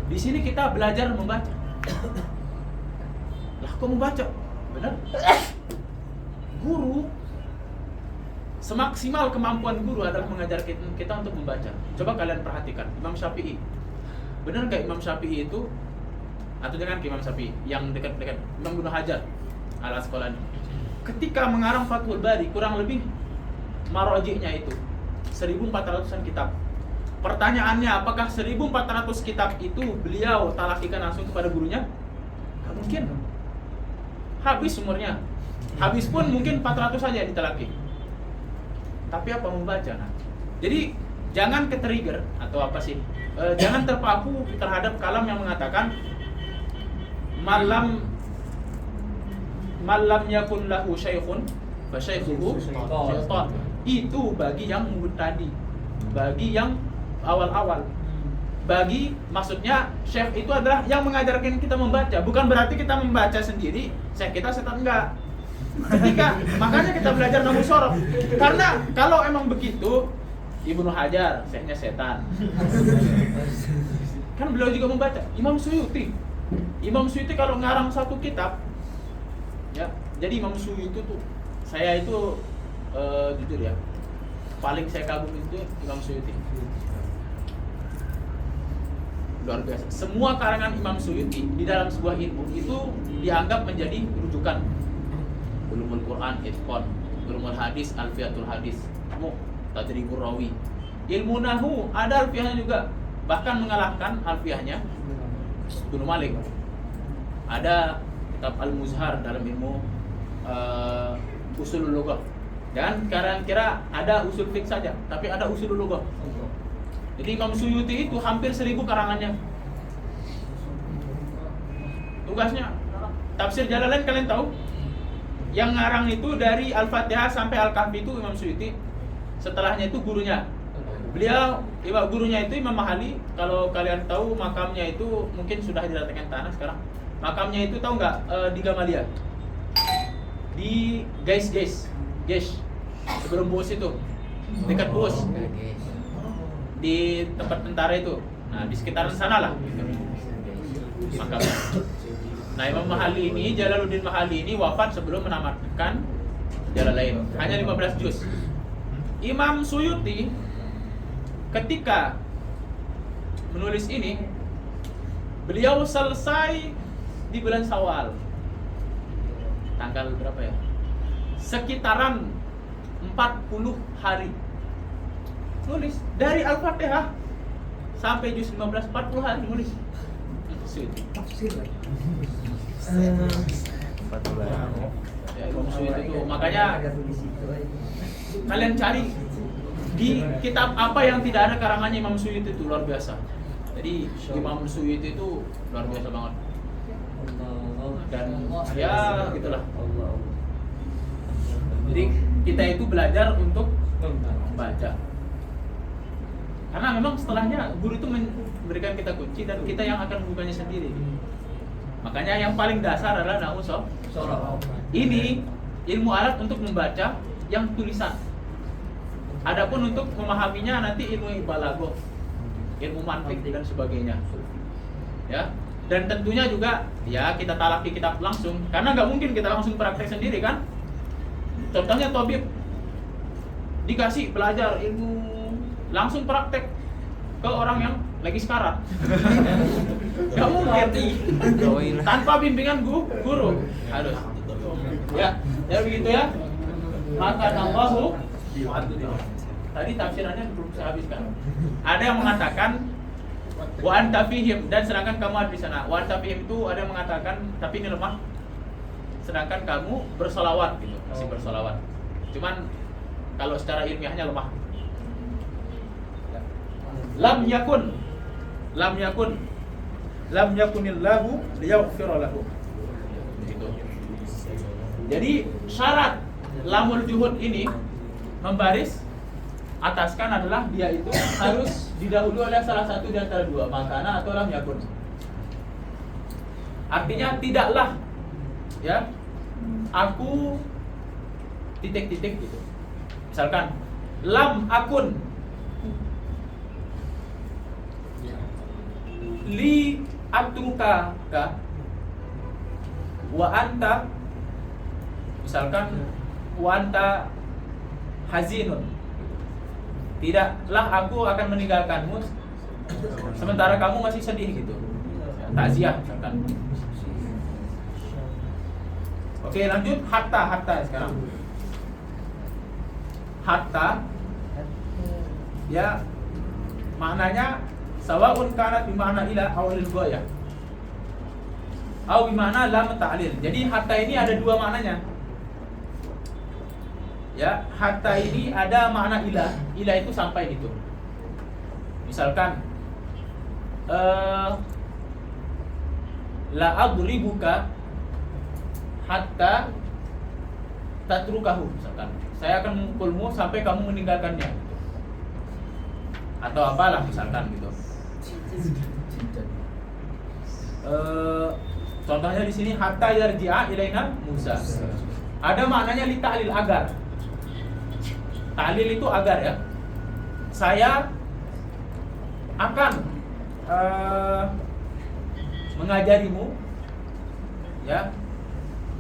Di sini kita belajar membaca. Lah kok membaca? Benar? Guru semaksimal kemampuan guru adalah mengajar kita untuk membaca. Coba kalian perhatikan Imam Syafi'i. Benar nggak Imam Syafi'i itu? Atau dengan Imam Syafi'i yang dekat-dekat Imam Ibnu Hajar Al-Asqalani. Ketika mengarang Fathul Bari kurang lebih marojiknya itu 1400-an kitab. Pertanyaannya, apakah 1400 kitab itu beliau talakikan langsung kepada gurunya? Gak mungkin. Habis umurnya. Habis pun mungkin 400 saja ditalaki. Tapi apa membaca? Nah, jadi jangan ke-trigger atau apa sih? Jangan terpaku terhadap kalam yang mengatakan malam yakun lahu syaikhun fa syaikhuhu syaitan. Itu bagi yang mubtadi, bagi yang awal-awal. Bagi maksudnya syekh itu adalah yang mengajarkan kita membaca, bukan berarti kita membaca sendiri, syekh kita setan, enggak. Makanya kita belajar nahu sorof. Karena kalau emang begitu, Ibnu Hajar, syekhnya setan. Kan beliau juga membaca. Imam Suyuti kalau ngarang satu kitab, ya. Jadi Imam Suyuti tuh, saya itu jujur ya, paling saya kagum itu Imam Suyuti. Luar biasa. Semua karangan Imam Suyuti di dalam sebuah ilmu itu dianggap menjadi rujukan. Ulumul Quran, Itqan, Ulumul Hadis, Alfiatul Hadis, Tadribur Rawi. Ilmu Nahu ada alfiahnya juga, bahkan mengalahkan alfiahnya Ibnu Malik. Ada kitab Al-Muzhar dalam ilmu usulul lughah. Dan kira-kira ada usul fiqh saja, tapi ada usulul lughah. Jadi Imam Suyuti itu hampir 1000 karangannya. Tugasnya tafsir Jalalain kalian tahu? Yang ngarang itu dari Al-Fatihah sampai Al-Kahfi itu Imam Suyuti. Setelahnya itu gurunya. Beliau, gurunya itu Imam Mahali. Kalau kalian tahu makamnya itu mungkin sudah diratakan tanah sekarang. Makamnya itu tahu nggak di Gamalia? Di Gesh. Sebelum Bos itu. Dekat Bos. Di tempat tentara itu. Nah, di sekitaran sana lah. Makamnya. Nah, Imam Mahali ini, Jalaluddin Mahali ini wafat sebelum menamatkan Jalalain. Hanya 15 juz. Imam Suyuti ketika menulis ini, beliau selesai di bulan Syawal. Tanggal berapa ya? Sekitaran 40 hari. Nulis dari Al-Fatihah sampai juz 15, 40 hari nulis. Ya, Imam Suyuti itu makanya kalian cari di kitab apa yang tidak ada karangannya Imam Suyuti itu luar biasa. Jadi Imam Suyuti itu luar biasa banget. Dan ya gitulah. Jadi kita itu belajar untuk membaca. Karena memang setelahnya guru itu memberikan kita kunci dan kita yang akan membukanya sendiri. Makanya yang paling dasar adalah nahu sorof. Ini ilmu alat untuk membaca yang tulisan. Adapun untuk memahaminya nanti ilmu balaghah, ilmu mantik dan sebagainya. Ya. Dan tentunya juga ya kita talaki kitab langsung karena nggak mungkin kita langsung praktek sendiri kan. Contohnya tabib dikasih belajar ilmu langsung praktek ke orang yang lagi sekarat. Gak mungkin tanpa bimbingan guru. Harus. Ya begitu ya. Maka Allahu tadi tafsirannya belum saya habiskan. Ada yang mengatakan wa anta fihim dan sedangkan kamu ada di sana. Wa anta fihim itu ada yang mengatakan tapi ini lemah. Sedangkan kamu bersolawat gitu, masih bersolawat. Cuman kalau secara ilmiahnya lemah. Lam yakunillahu liyaghfira lahu. Gitu. Jadi syarat lamul juhud ini membaris ataskan adalah dia itu harus didahului oleh salah satu di antara dua, makana atau lam yakun. Artinya tidaklah ya aku titik-titik gitu. Misalkan lam akun li atruka ka wa anta, misalkan wa anta hazinun, tidaklah aku akan meninggalkanmu sementara kamu masih sedih gitu. Takziah misalkan. Oke, lanjut hatta sekarang. Hatta ya maknanya sawaun kanat bimana ila awalil ghayah atau bimana lam ta'lil. Jadi hatta ini ada dua maknanya. Ya, hatta ini ada makna ilah. Ilah itu sampai gitu. Misalkan la adribuka hatta tatrukahu, misalkan saya akan memukulmu sampai kamu meninggalkannya, atau apalah misalkan gitu. Contohnya di sini hatta yarji'a ilaina Musa. Ada maknanya li ta'lil, agar. Ta'lil itu agar ya. Saya akan mengajarimu ya,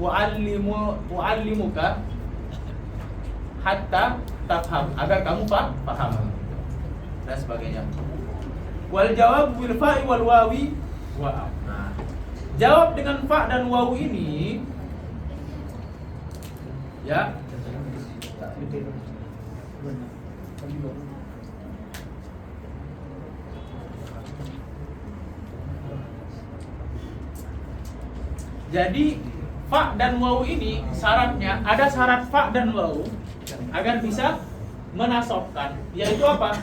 wa'allimuka hatta tafham, agar kamu paham dan sebagainya. Wal jawab bil fa'i wal wawi wa. Nah, jawab dengan fa dan wawu ini ya, jadi fa dan wawu ini syaratnya, ada syarat fa dan wawu agar bisa menasobkan, yaitu apa?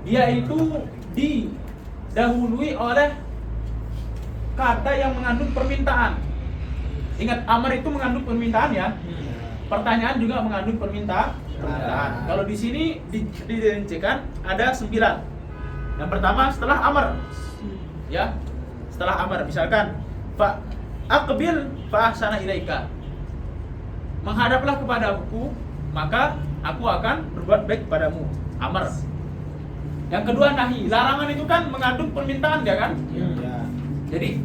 Yaitu didahului oleh kata yang mengandung permintaan. Ingat, amar itu mengandung permintaan ya. Pertanyaan juga mengandung permintaan. Kalau di sini dirincikan ada 9. Yang pertama setelah amar, ya, setelah amar, misalkan fa aqbil fa ahsana ilaika, menghadaplah kepadaku maka aku akan berbuat baik kepadamu. Amar. Yang kedua nahi, larangan itu kan mengandung permintaan ya kan? Jadi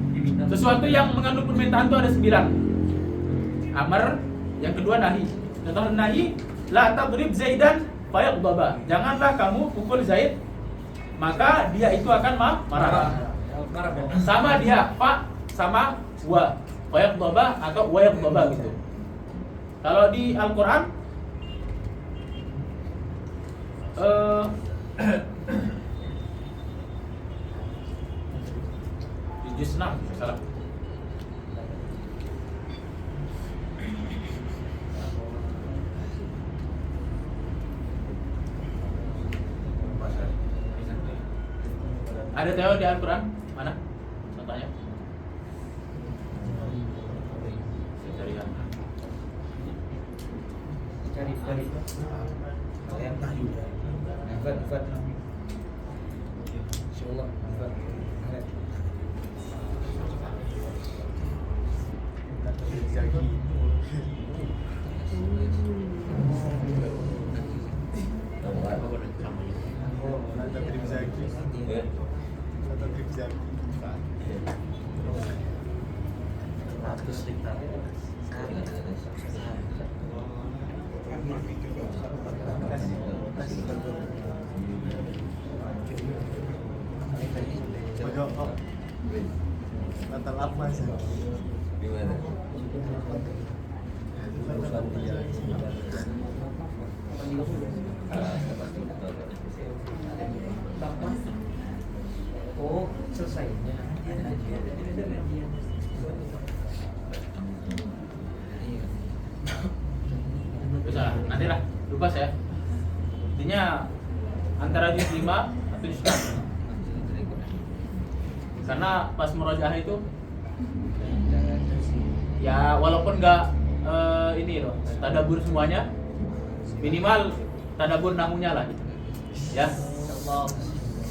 sesuatu yang mengandung permintaan itu ada 9. Amar, yang kedua nahi. Contoh nahi, la tadrib Zaidan fayaghdaba. Janganlah kamu pukul Zaid maka dia itu akan marah. Sama dia fa sama wa, fayaghdaba atau wayaghdaba gitu. Kalau di Al-Qur'an di juz 6 salah. Ada tahu di Al-Quran? Mana? Contohnya? Saya cari yang Cari ayat tahyu. Fat. Insyaallah. Fat. Batal apa sih? Gimana? Oh, selesai. bisa, nantilah lupa saya. Intinya antara juz 5 atau juz 6. Karena pas murajaah itu ya walaupun nggak ini loh tadabur semuanya, minimal tadabur nahunya lah gitu. Ya,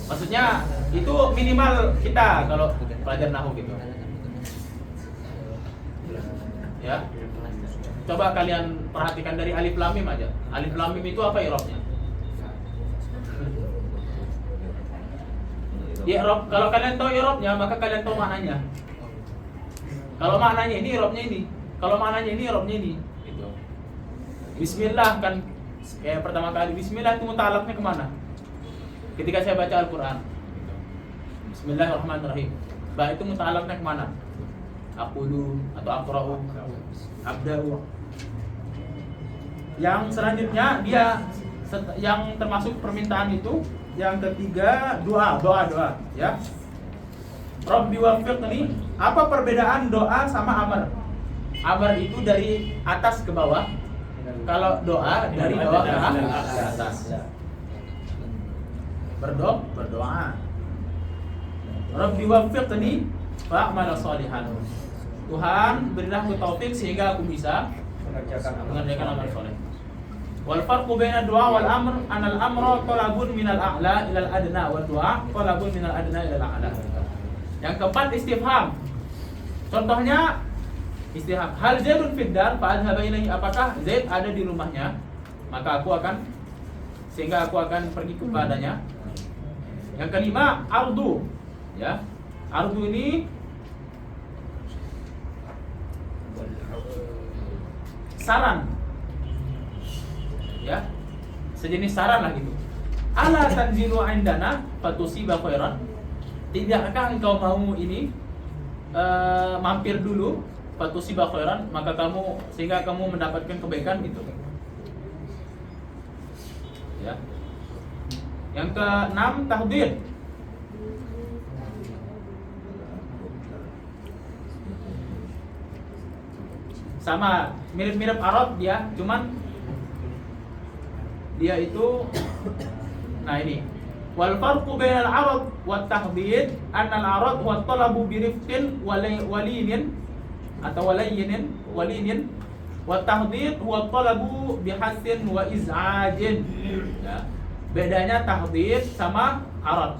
maksudnya itu minimal kita kalau pelajar nahu gitu ya. Coba kalian perhatikan dari alif lam mim aja. Alif lam mim itu apa i'rabnya? I'rab, kalau kalian tahu i'rabnya maka kalian tahu maknanya. Kalau maknanya ini i'rabnya ini. Kalau maknanya ini i'rabnya ini gitu. Bismillah kan kayak pertama kali bismillah itu mutalaknya kemana? Ketika saya baca Al-Qur'an. Bismillahirrahmanirrahim. Ba itu mutalaknya kemana? Aqulu atau aqra'u, abda'u. Yang selanjutnya dia yang termasuk permintaan itu yang ketiga doa ya. Rabbi waffiqni. Apa perbedaan doa sama amar? Amar itu dari atas ke bawah. Kalau doa dari bawah ke atas. berdoa. Rabbi waffiqni fa'amala shalihan. Tuhan berilah aku taufik sehingga aku bisa mengerjakan amal soleh. Wal farqu baina du'a wal amr anal amra talabun minal a'la ilal adna wa du'a talabun minal adna ilal a'la. Yang keempat istifham. Contohnya istifham. Hal Zaidun fid dar fa adhaba ilaihi. Apakah Zaid ada di rumahnya? Maka aku akan pergi kepadanya. Yang kelima ardu. Ya. Ardu ini saran, ya, sejenis saran lah gitu. Ala tanzilu indana fatusiba khairan. Tidakkah engkau mau ini mampir dulu fatusiba khairan, maka sehingga kamu mendapatkan kebaikan gitu. Ya. Yang keenam tahdid. Sama mirip-mirip arad dia, cuman dia itu nah ini wal farqu bainal arad wat tahdid anna al arad huwa talabu bi rifqin walinin atau walinin wat tahdid huwa talabu bi hasin wa iz'ajin. Ya. Bedanya tahdid sama arad.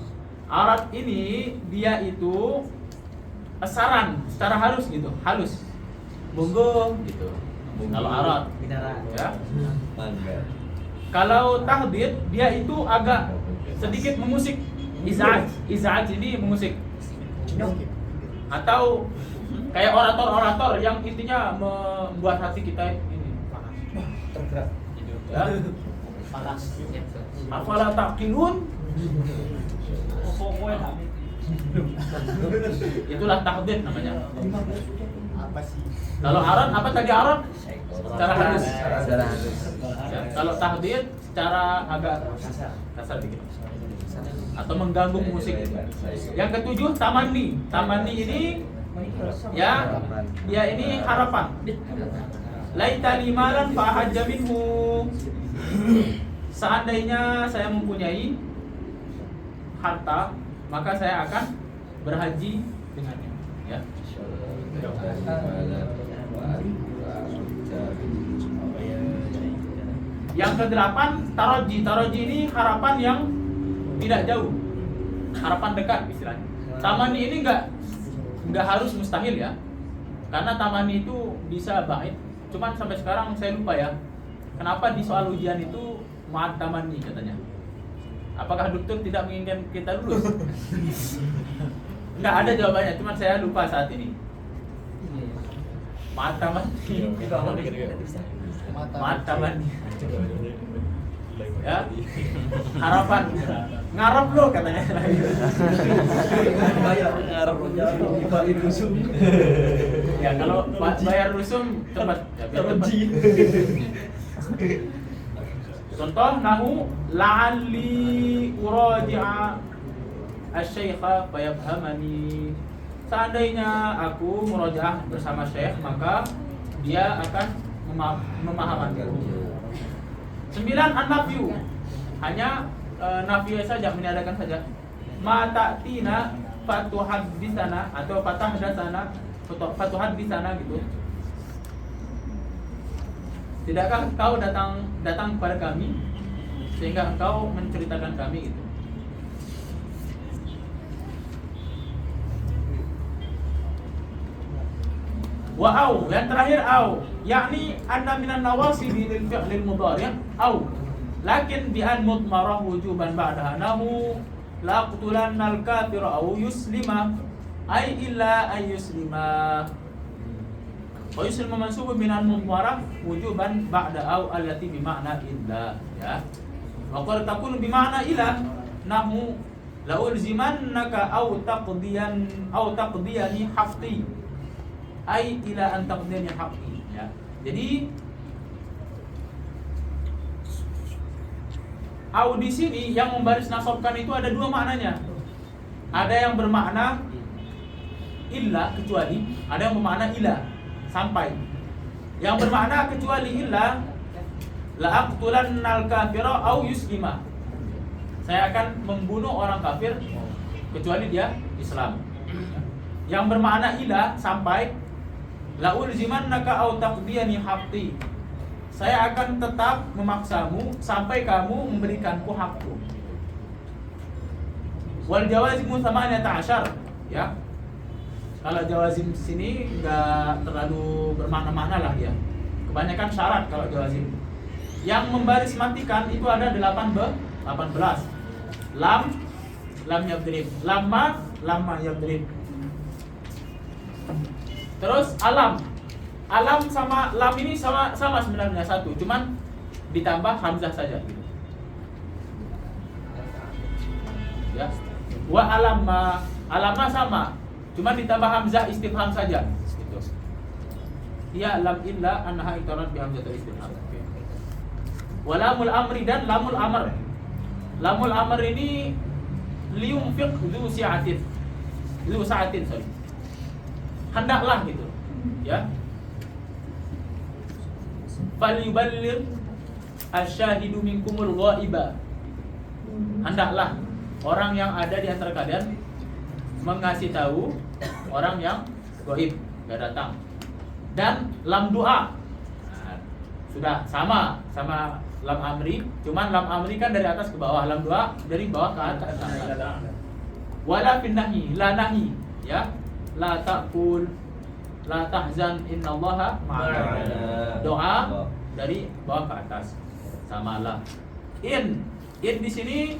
Arad ini dia itu saran secara halus gitu, halus. Monggo gitu. Kalau arad, ya. Kalau tahdid dia itu agak sedikit mengusik. Izaj ini mengusik. Atau kayak orator-orator yang intinya membuat hati kita ini tergerak. Ya. Panas. Afala taqilun? Itulah tahdid namanya. Apa sih? Kalau arad apa tadi arad? Secara halus. Secara halus. Ya, kalau tahdid secara agak kasar dikit. Atau mengganggu musik. Yang ketujuh tamanni. Tamanni ini ya dia ini harapan. Laita limalan fa hajja minhu. Seandainya saya mempunyai harta, maka saya akan berhaji dengannya, ya. Yang kedelapan taroji. Taroji ini harapan yang tidak jauh, harapan dekat istilahnya. Tamani ini nggak harus mustahil ya, karena tamani itu bisa baik. Cuman sampai sekarang saya lupa ya, kenapa di soal ujian itu ma'ad tamani katanya. Apakah dokter tidak menginginkan kita lulus? Nggak ada jawabannya, cuman saya lupa saat ini. Ma'ad tamani. Ma'ad tamani. Ya, harapan ngarep lo katanya. Bayar rusum. Ya kalau bayar rusum cepat, ya, biar cepat. Contoh nahu la'alli uraji'a asy-syaikha fayafhamani. Seandainya aku murajaah bersama syekh, maka dia akan memahamiku. 9 an-nafyu. Hanya nafyu saja, meniadakan saja. Ma ta'tina fatuhadditsana atau fatuhadditsana gitu. Tidakkah engkau datang kepada kami sehingga engkau menceritakan kami gitu. Wa au, yang terakhir au, yakni anna minan nawasibi lil fi'lil mudhari' au lakin bi an mudmarah wujuban ba'daha nahu la qtulanna al kafira au yuslima ay illa ay yuslima. Wa yuslima mansubun min an mudmarah wujuban ba'da au allati bi ma'na illa, ya. Wa qad takunu bi ma'na ila nahu la ulzimannaka au taqdiyani haqqi ai ila an taqdiyani haqqi, ya. Jadi au di sini yang membaris nasabkan itu ada dua maknanya. Ada yang bermakna illa kecuali, ada yang bermakna ila sampai. Yang bermakna kecuali illa la aqtulannal kafira au yuslima. saya akan membunuh orang kafir kecuali dia Islam. Yang bermakna ila sampai la ulzimannaka aw taqdiyani haqqi. Saya akan tetap memaksamu sampai kamu memberikanku hakku. Wal jawazimu 18 ya. Kalau jawazim di sini enggak terlalu bermakna-makna lah ya. Kebanyakan syarat kalau jawazim. Yang membaris matikan itu ada 18. Lam yadrib. Lama yadrib. Terus alam sama lam ini sama sebenarnya satu, cuman ditambah hamzah saja gitu. Ya. Wa alama sama, cuman ditambah hamzah istifham saja gitu. Ya lam illa annaha itarat bi hamzatul istifham. Walamul amri dan lamul amr. Lamul amr ini liyunfiq dzu sa'atin sorry. Hendaklah gitu ya. Falyuballigh asyahidu minkumul ghaiba. Hendaklah orang yang ada di antara kalian mengasih tahu orang yang gaib, enggak datang. Dan lam doa. Nah, sudah sama lam amri, cuman lam amri kan dari atas ke bawah, lam doa dari bawah ke atas. Wala fin nahi, la nahi ya. La ta'kul, la tahzan, innallaha ma'ana. Doa dari bawah ke atas. Samalah. In di sini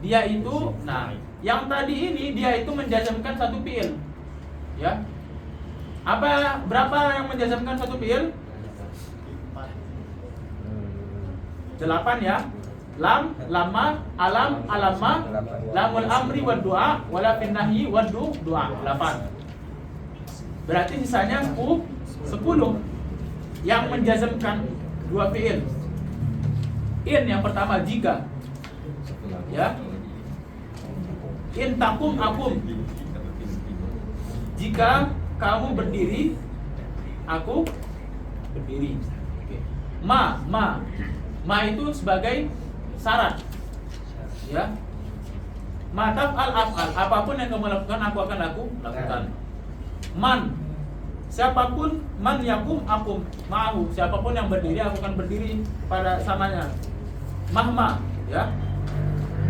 dia itu, nah, yang tadi ini dia itu menjazamkan satu fiil. Ya. Berapa yang menjazamkan satu fiil? 8 ya. Lam, lama, alam, alama, lamul amri wad du'a, wala fin nahyi wad du'a. 8. Berarti sisanya 10 yang menjazmkan dua fiil. In yang pertama jika. Ya. In takum akum. Jika kamu berdiri, aku berdiri. Oke. Ma itu sebagai syarat. Ya. Ma taf'al af'al. Apapun yang kamu lakukan, aku akan lakukan. Man, siapapun, man yakum akum ma'ahu, siapapun yang berdiri aku akan berdiri pada samanya. Mahma, ya.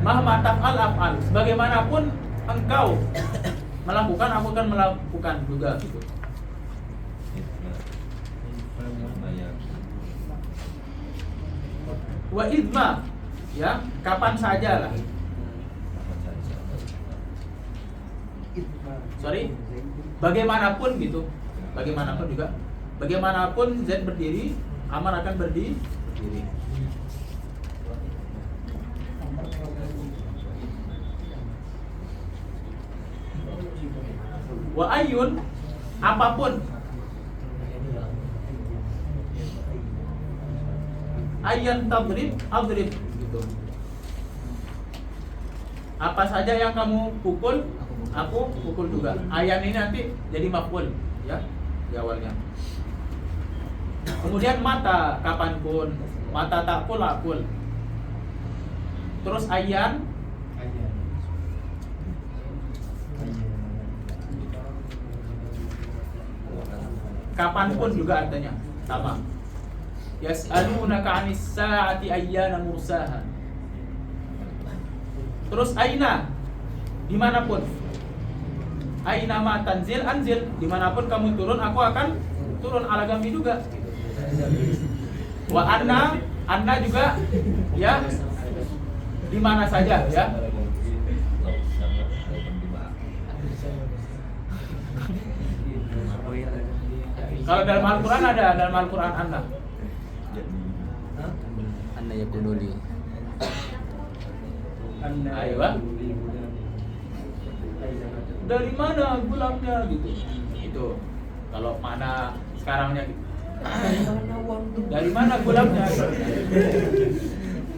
Mahma taf'al af'al, sebagaimanapun engkau melakukan, aku akan melakukan juga gitu. Wa idma, ya, kapan saja lah. Sorry, bagaimanapun gitu, bagaimanapun juga, bagaimanapun Z berdiri, Amar akan berdiri. Wa ayun, apapun. Ayyan tadrib, adrib gitu. Apa saja yang kamu pukul, aku pukul juga. Ayan ini nanti jadi maf'ul ya di awalnya. Kemudian mata, kapanpun. Mata takul akul. Terus ayan, kapanpun juga artinya sama. Yas'alunaka 'anis sa'ati ayyana mursaha. Terus aina, dimanapun. Aina ma tanzil anzil, dimanapun kamu turun aku akan turun. Ala gambi juga. Wa anna juga ya, di mana saja ya. Kalau dalam Al-Quran ada, dalam Al-Quran anna. Anna yakunuli. Ayo, dari mana gulabnya gitu. Itu kalau mana sekarangnya gitu. Dari mana gulabnya?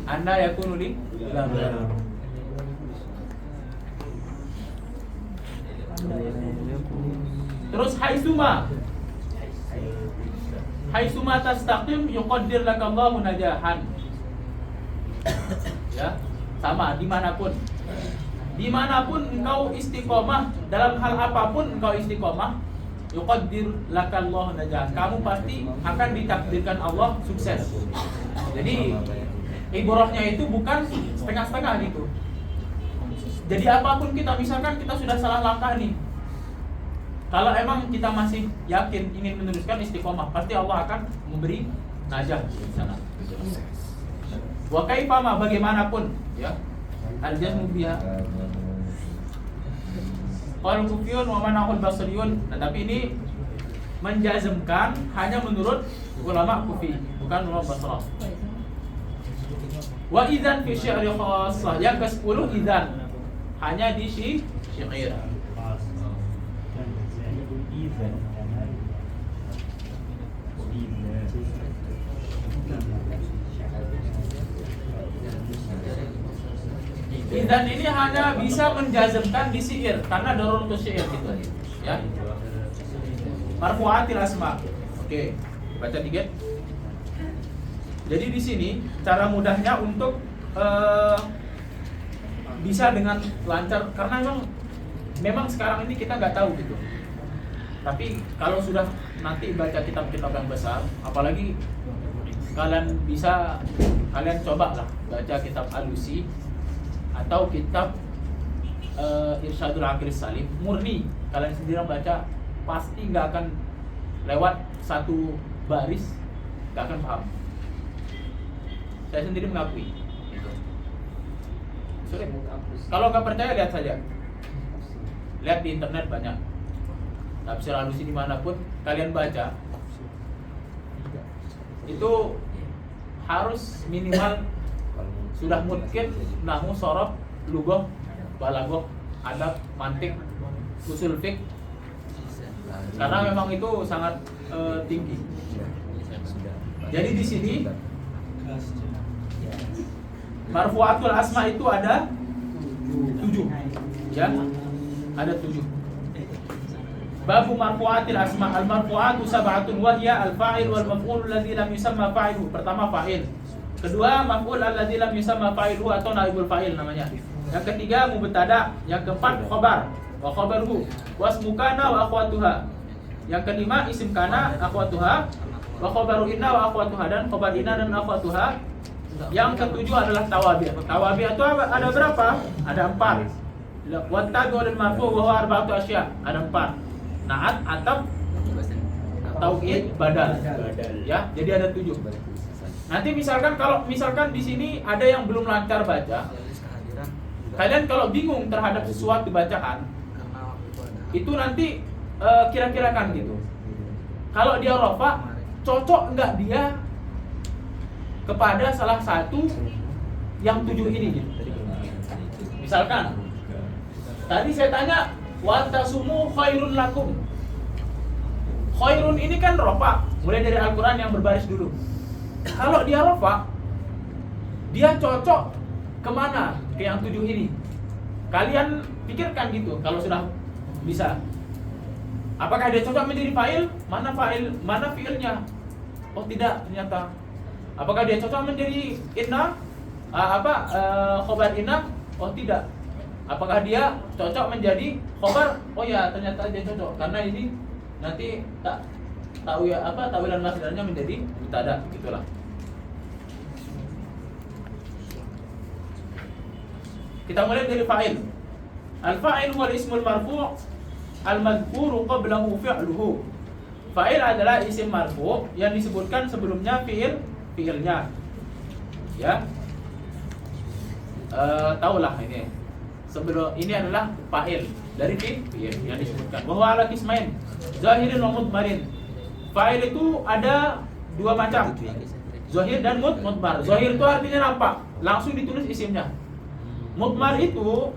Anda yakunuli gulam. Terus haitsuma tastaqim yuqaddir lakallahu najahan. Ya. Sama dimanapun engkau istiqomah, dalam hal apapun engkau istiqomah, yuqaddir lakallahu najah, kamu pasti akan ditakdirkan Allah sukses. Jadi ibrahnya itu bukan setengah-setengah gitu. Jadi apapun kita, misalkan kita sudah salah langkah nih, kalau emang kita masih yakin ingin meneruskan istiqomah, pasti Allah akan memberi najah di sana. Wa kaifama, bagaimanapun ya. Al-jazmu biha. Qal kufiyun wa manahul basriyun. Nah, tapi ini menjazmkan hanya menurut ulama Kufi, bukan ulama Basrah. Wa idzan fi syi'ri khassah. Yang ke-10 idzan, hanya di syair. Idzan ini hanya bisa menjazmkan di syair karena daruratus syair gitu ya. Marfu'atil asma. Oke, baca dikit. Jadi di sini cara mudahnya untuk bisa dengan lancar, karena memang sekarang ini kita nggak tahu gitu. Tapi kalau sudah nanti baca kitab-kitab yang besar, apalagi kalian coba lah baca kitab Alusi atau kitab Irsyadul Aqil Salim, murni kalian sendiri baca, pasti nggak akan lewat satu baris, nggak akan paham. Saya sendiri mengakui itu. Sulit. Kalau nggak percaya lihat saja, lihat di internet banyak tafsir Alusi dimanapun kalian baca, itu harus minimal sudah mungkin nahwu, sorof, lughah, balaghah, adab, mantik, usul fiqh, karena memang itu sangat tinggi. Jadi di sini marfu'atul asma itu ada 7, ya, ada 7. Babu marfu'atil asma. Al marfu'atu sab'atun wa hiya al fa'il wal maf'ul alladhi lam yusamma fa'iluhu. Pertama fa'il. Kedua maf'ul alladhi lam yusamma fa'iluhu atau naibul fa'il namanya. Yang ketiga mubtada. Yang keempat khabar wa khabaruhu wa ismu kana wa akhwatuha. Yang kelima isim kana akhwatuha wa khabaru inna wa akhwatuha, dan khabar inna dan akhwatuha. Yang ketujuh adalah tawabi'. Tawabi' itu ada berapa? Ada 4. Wa tabi'u lil marfu' wa huwa arba'atu asya'. Ada 4. Naat, atap, tauhid, badal. Ya, jadi ada 7. Nanti misalkan di sini ada yang belum lancar baca, kalian kalau bingung terhadap sesuatu bacaan, itu nanti kira-kirakan gitu. Kalau dia rofa, cocok enggak dia kepada salah satu yang 7 ini gitu. Misalkan tadi saya tanya wa tasumu khairun lakum. Khairun ini kan rofa, mulai dari Al-Quran yang berbaris dulu. Kalau dia rofa, dia cocok kemana? Ke yang 7 ini. Kalian pikirkan gitu, kalau sudah bisa. Apakah dia cocok menjadi fa'il? Mana fi'ilnya? Oh tidak, ternyata. Apakah dia cocok menjadi inna? Khobar inna? Oh tidak. Apakah dia cocok menjadi khobar? Oh ya, ternyata dia cocok, karena ini nanti tahu ya tawilan masdarnya menjadi mubtada, gitulah. Kita mulai dari fa'il. Al-fa'il huwa al-ismul marfu' al-madhkuru qablahu fi'luhu. Fa'il adalah isim marfu' yang disebutkan sebelumnya fi'ilnya. Ya. Taulah ini. Sebelum ini adalah fa'il dari fi'il yang disebutkan. Wa huwa ala qismain, zahirin wa mudmarin. Fa'il itu ada 2 macam. Zahir dan mudmar. Zahir itu artinya nampak, langsung ditulis isimnya. Mudmar itu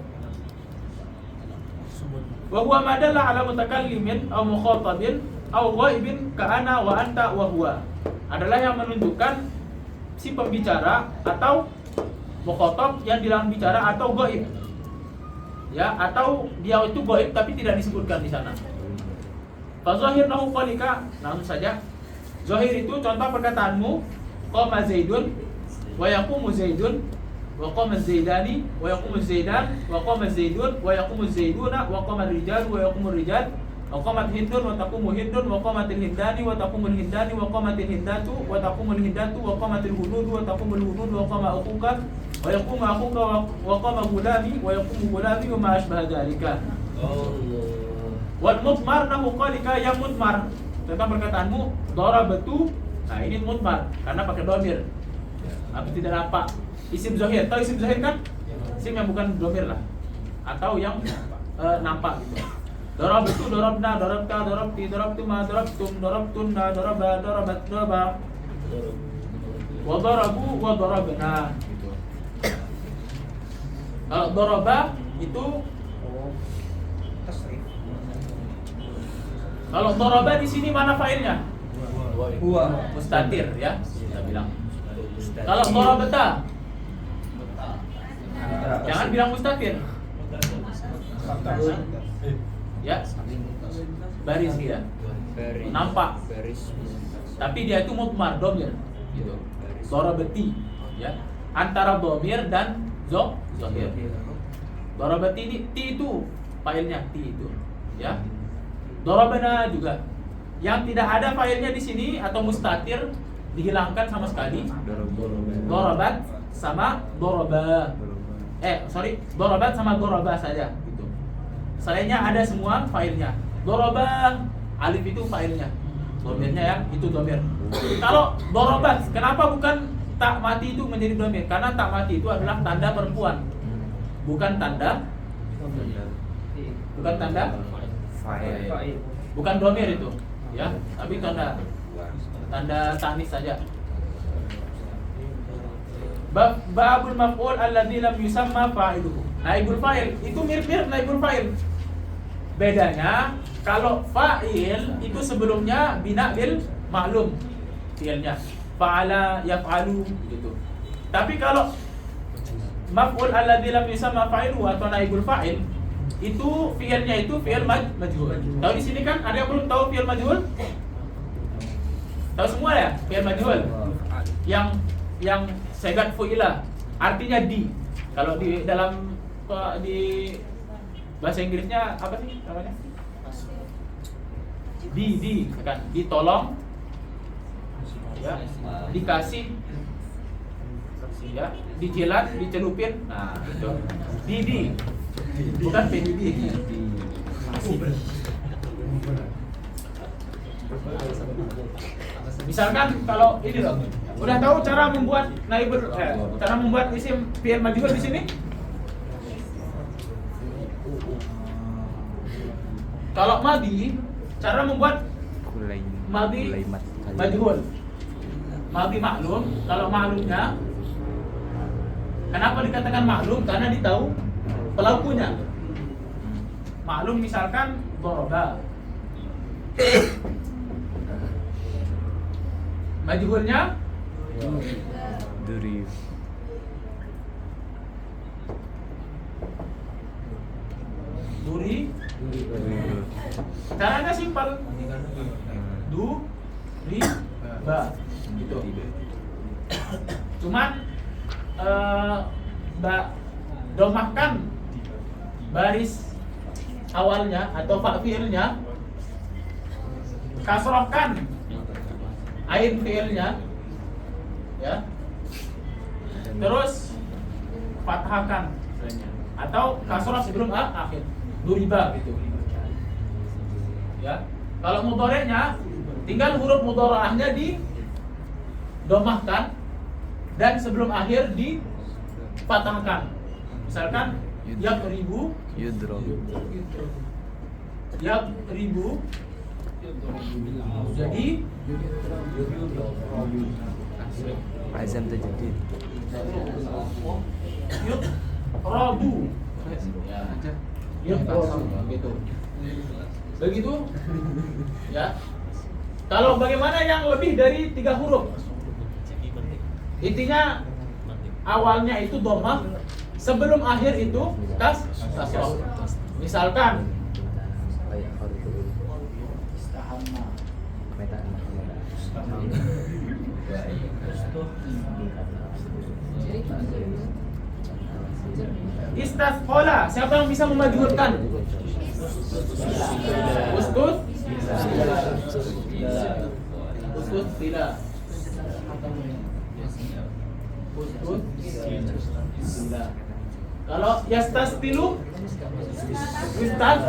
wa huwa madalla ala mutakallimin aw mukhatabin aw ghaibin ka ana wa anta wa huwa. Adalah yang menunjukkan si pembicara atau mukhatab yang dilarang bicara, atau ghaib. Ya, atau dia itu ghaib tapi tidak disebutkan di sana. Fa zahirnahu qalika, langsung saja. Zahir itu contoh perkataanmu qama Zaidun wa yaqumu Zaidun. wa qama az-zaidani wa yaqumu az-zaidan wa qama az-zaidun wa yaqumu az-zaiduna wa qama ar-rijal wa yaqumu ar-rijal wa qamat hindun wa taqumu hindun wa qamat al-hindani wa taqumu al-hindani wa qamat al-hindatu wa taqumu al-hindatu wa qamat al-hunudu wa taqumu al-hunudu wa qama akhuka wa yaqumu akhuka wa qama gulami wa yaqumu gulami wa ma ashbaha dhalika. Wal mudmar nahu qalika yang mudmar tentang perkataanmu darabatu. Nah ini mudmar karena pakai domir. Tapi tidak nampak isim zahir. Tahu isim zahir kan? Isim yang bukan domir lah. Atau yang nampak gitu. Darabtu, darabna, darabta, darabti, darabtuma, darabtum, darabtunna, daraba, darabat, daraba. Wa darabu, wa darabna gitu. Kalau daraba itu kalau daraba di sini mana failnya? Huwa. Mustatir ya, kita bilang. Kalau darabata, jangan bilang mustatir. Ya, baris dia, nampak. Tapi dia itu mudmar, domir, gitu. Darabati, ya, antara domir dan zahir. Darabati ini ti itu failnya ti itu, ya. Darabana juga. Yang tidak ada failnya di sini atau mustatir dihilangkan sama sekali. Darabat sama daraba. Darabat sama daraba saja gitu. Selainnya ada semua failnya. Daraba alif itu failnya. Domirnya ya, itu domir. Kalau darabat, kenapa bukan tak mati itu menjadi domir? Karena tak mati itu adalah tanda perempuan. Bukan tanda bukan domir itu, ya, tapi tanda tanis saja. Babul maf'ul alladzi lam yusamma fa'iluhu. Naibul fa'il itu mirip-mirip naibul fa'il. Bedanya kalau fa'il itu sebelumnya bina bil ma'lum fi'ilnya. Fa'ala yaf'alu gitu. Tapi kalau maf'ul alladzi lam yusamma fa'iluhu atau naibul fa'il itu fi'ilnya itu fi'il majhul. Tahu di sini kan ada yang belum tahu fi'il majhul? Tahu semua ya fi'il majhul? Yang segat fu'ila artinya di. Kalau di dalam di bahasa Inggrisnya apa sih namanya? Di kan ditolong, ya, dikasih, ya, dijilat, dicelupin. Nah, itu. Di. Bukan PDD. Misalkan kalau ini loh, udah tahu cara membuat cara membuat isim fi'il majhul di sini? Kalau madi, cara membuat madi majhul. Madi maklum, kalau maklumnya kenapa dikatakan maklum? Karena ditahu pelakunya. Maklum misalkan daraba. Majhulnya Duri. Caranya simpel. Ba gitu. Cuman domahkan baris awalnya atau fi'ilnya, kasrohkan ain fi'ilnya, ya, terus fathahkan atau kasroh sebelum akhir, duriba gitu, ya. Kalau mudhari'nya tinggal huruf mudhari'ahnya didomahkan dan sebelum akhir difathahkan. Misalkan yaghribu, yaghribu jadi Azam tajdid. Rabu, gitu. Begitu, ya. Kalau bagaimana yang lebih dari 3 huruf? Intinya awalnya itu dhammah, sebelum akhir itu kasroh. Misalkan Istasqala, siapa yang bisa memajhulkan? Uskut? Uskut tidak. Uskut tidak. Kalau yastastilu? Ustaz?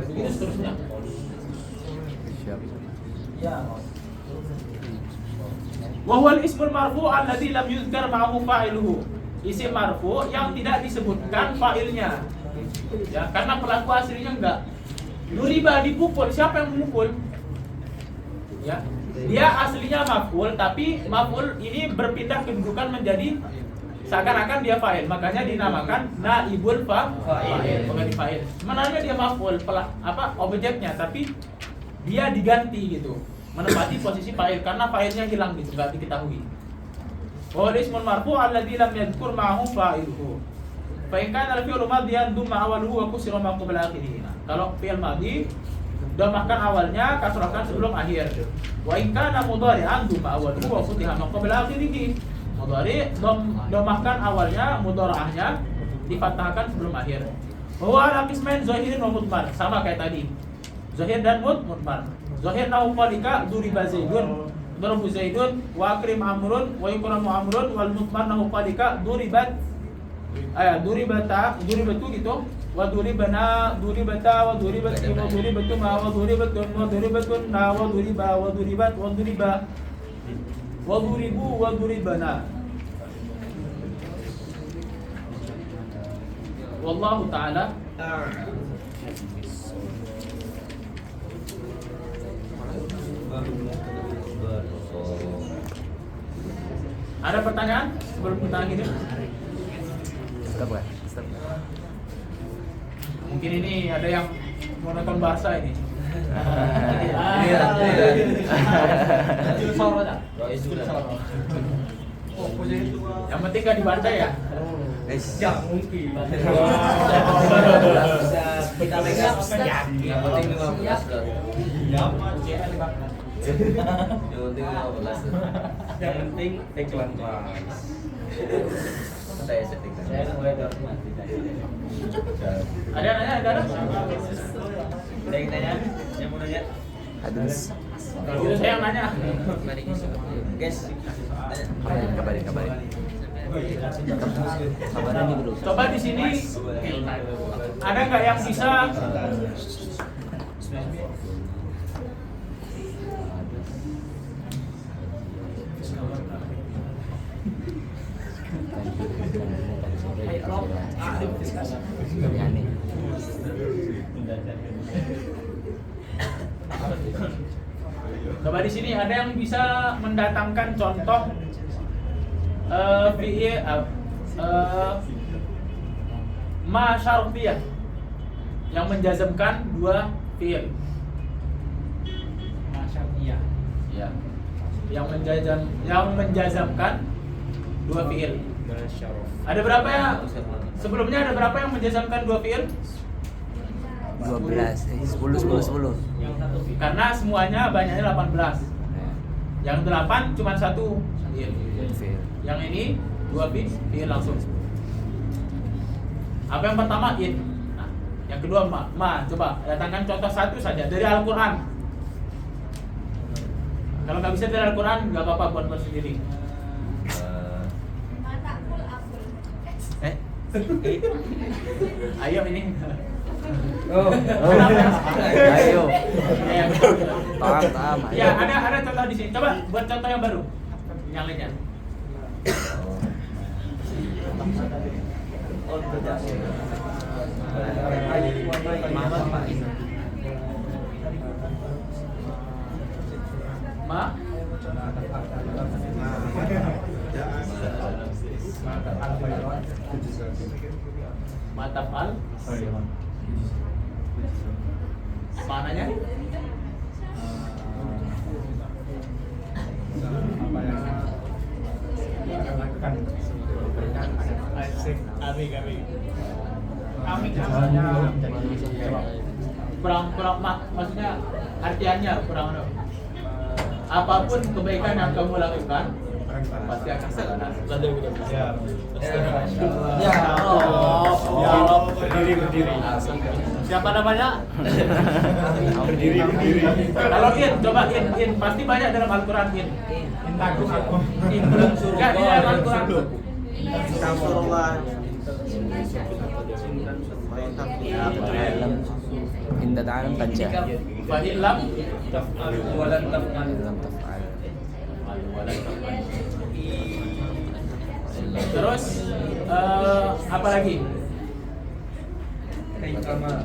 Begitu seterusnya. Wa huwal ismul marfu alladzi lam yuzkar ma'ahu fa'iluhu. Isim marfu yang tidak disebutkan fa'ilnya. Ya, karena pelaku aslinya enggak. Duriba dipukul, siapa yang memukul? Ya. Dia aslinya maf'ul, tapi maf'ul ini berpindah kedudukan menjadi seakan-akan dia fa'il. Makanya dinamakan naibul fa'il, bukan fa'il. Sebenarnya dia maf'ul, objeknya, tapi dia diganti gitu, menempati posisi fa'il karena fa'ilnya hilang gitu, enggak diketahui. Wa ismul marfu alladzi lam yadhkur ma'ahu fa'iluhu. Fa in kana al-fi'lu madhiyan dumma awwaluhu wa kusira ma qabla akhirih. Kalau fi'il madhi domahkan awalnya, kasrahkan sebelum akhir. Wa in kana mudhari'an dumma awwaluhu wa futiha ma qabla akhirih. Mudhari domahkan awalnya, mudhara'ahnya difathahkan sebelum akhir. Wa ala qismain zahirin wa mudmar, sama kayak tadi. Zahir dan mudmar. Zahir nahu qalika duriba zaidun. Durabu zaidun wa akrim amrun wa yukramu amrun wal mudmar nahu qalika duribat duribatu gitu. Wa duribana duribata wa duribati wa duribatuma wa duribatun wa duribatun na wa duriba wa duribat wa duriba wa duribu wa duribana. Wallahu ta'ala Ada pertanyaan sebelum kita akhiri? Stop kan? Stop. Mungkin ini ada yang mau nonton Barca ini. Yang penting kan dibaca ya. Ya mungkin. Kita pegang yang penting 15 dot. Yang penting iklan kelas. Saya setting. Saya mulai Ada yang nanya? Ada? Ada yang tanya? Yang mau nanya? Hadis. Kalau gitu saya yang nanya. Guys, Kabarin. Kabarin nih bro. Coba di sini ada nggak yang bisa Coba di sini ada yang bisa mendatangkan contoh fi'il ma syarfiyah yang menjazmkan dua fi'il. Ma syarfiyah. Ya. Yang menjazmkan dua fi'il. Ada berapa ya? Sebelumnya ada berapa yang menjazmkan dua fi'il? 12, 10. Karena semuanya banyaknya 18. Yang 8 cuma satu fi'il. Yang ini dua fi'il langsung. Apa yang pertama in? Nah, yang kedua ma. Coba datangkan contoh satu saja dari Al-Quran. Kalau nggak bisa dari Al-Quran nggak apa-apa buat sendiri. Ayo ini. Ayo. Tam. Ya, ada contoh di sini. Coba buat contoh yang baru. Yang lainnya. Ma? Matafal? Mananya? Kurang maksudnya artiannya kurang. Apapun kebaikan yang kamu lakukan, pasti akan salah. Ya Allah. Berdiri. Siapa namanya? Berdiri. Kalau In, coba In pasti banyak dalam Al-Quran In. In belum surga di dalam Al-Quran. Indah ta'alam qad ja'a. Fa in lam Taf'alu wa lan taf'alu. Lam taf'al. Terus apa lagi? Kaitama.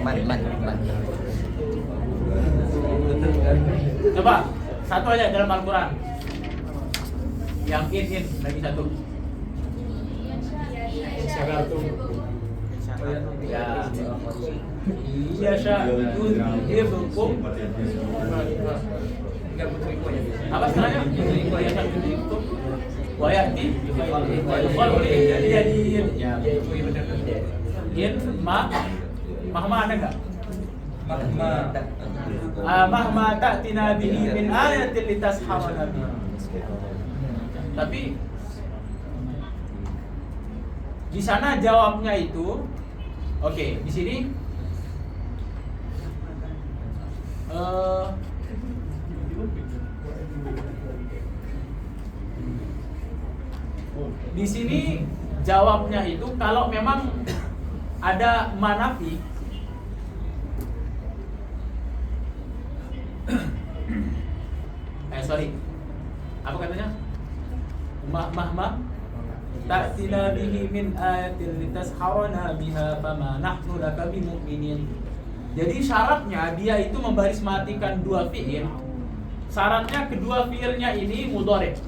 Man. Coba satu aja dalam Al-Quran. Yang in lagi satu. Ya. Iya sya'un yudhibkum. Apa setelahnya? Iya sya'un yudhibkum. Wa ya'ti in mahma ada enggak? Mahma ta'tina bihi min ayatin litasharana biha. Tapi di sana jawabnya itu oke, di sini di sini jawabnya itu kalau memang ada manafi apa katanya? Mahma ta'tina bihi min ayatin litasharana biha fama nahnu laka bimu'minin. Jadi syaratnya dia itu membarismatikan dua fi'il. Syaratnya kedua fi'ilnya ini mudhari'.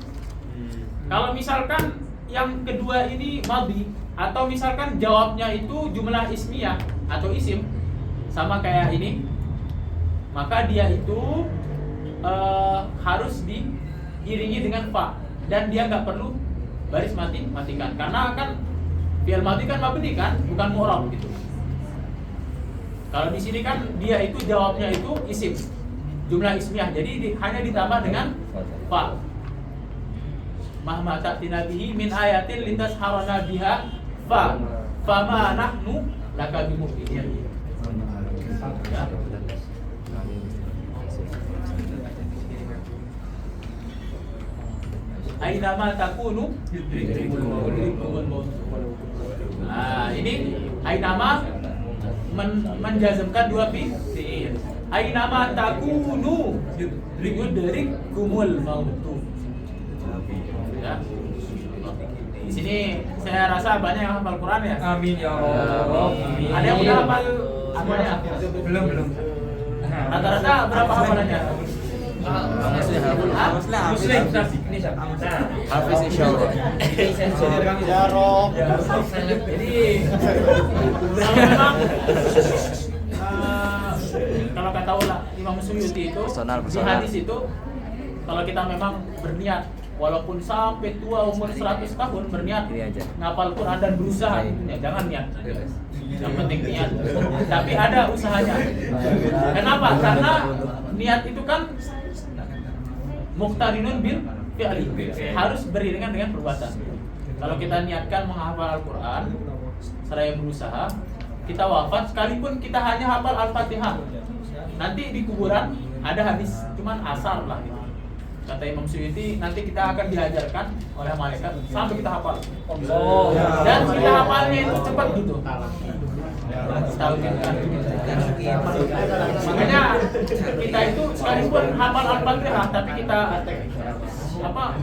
Kalau misalkan yang kedua ini madhi atau misalkan jawabnya itu jumlah ismiyah atau isim sama kayak ini, maka dia itu harus diiringi dengan fa dan dia nggak perlu baris matikan karena kan fi'il madhi kan mabni kan bukan mu'rab gitu. Kalau di sini kan dia itu jawabnya itu isim jumlah ismiyah jadi hanya ditambah dengan fa. Mahma ta'tina bihi min ayatin litasharana biha fa fama nahnu laka bimu'minin. Ya. Aina ma takunu yudrikumul maut. Nah, ini aina ma menjazmkan dua fi'il. Aina ma takunu yudrikumul maut. Ya. Di sini saya rasa banyak yang hafal Quran ya. Amin ya Allah. Amin. Ada yang udah hafal semuanya? Belum. Rata-rata berapa hafalannya? Muslim ini siapa? Hafiz insyaallah. Ya Rob. Jadi kalau memang kalau kata Imam Suyuti itu di hadis itu kalau kita memang berniat walaupun sampai tua umur 100 tahun berniat ngapal Quran dan berusaha ya, jangan niat. Yang penting niat. Tapi ada usahanya. Kenapa? Karena niat itu kan muqtarinun bil fi'li. Harus beriringan dengan perbuatan. Kalau kita niatkan menghafal Al-Quran seraya berusaha, kita wafat sekalipun kita hanya hafal Al-Fatihah. Nanti di kuburan ada hadis cuman asar lah gitu. Kata Imam Suyuti, nanti kita akan diajarkan oleh malaikat sampai kita hafal. Dan kita hafalnya itu cepat gitu. Makanya kita itu sekalipun hafal Al-Fatihah, tapi kita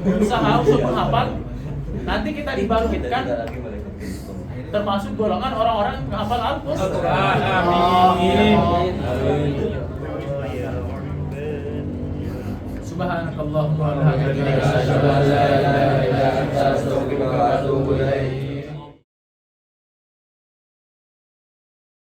berusaha untuk menghafal, nanti kita dibangkitkan termasuk golongan orang-orang yang menghafal Al-Quran. Amin. Subhanakallahumma wa bihamdika asyhadu an la ilaha illa anta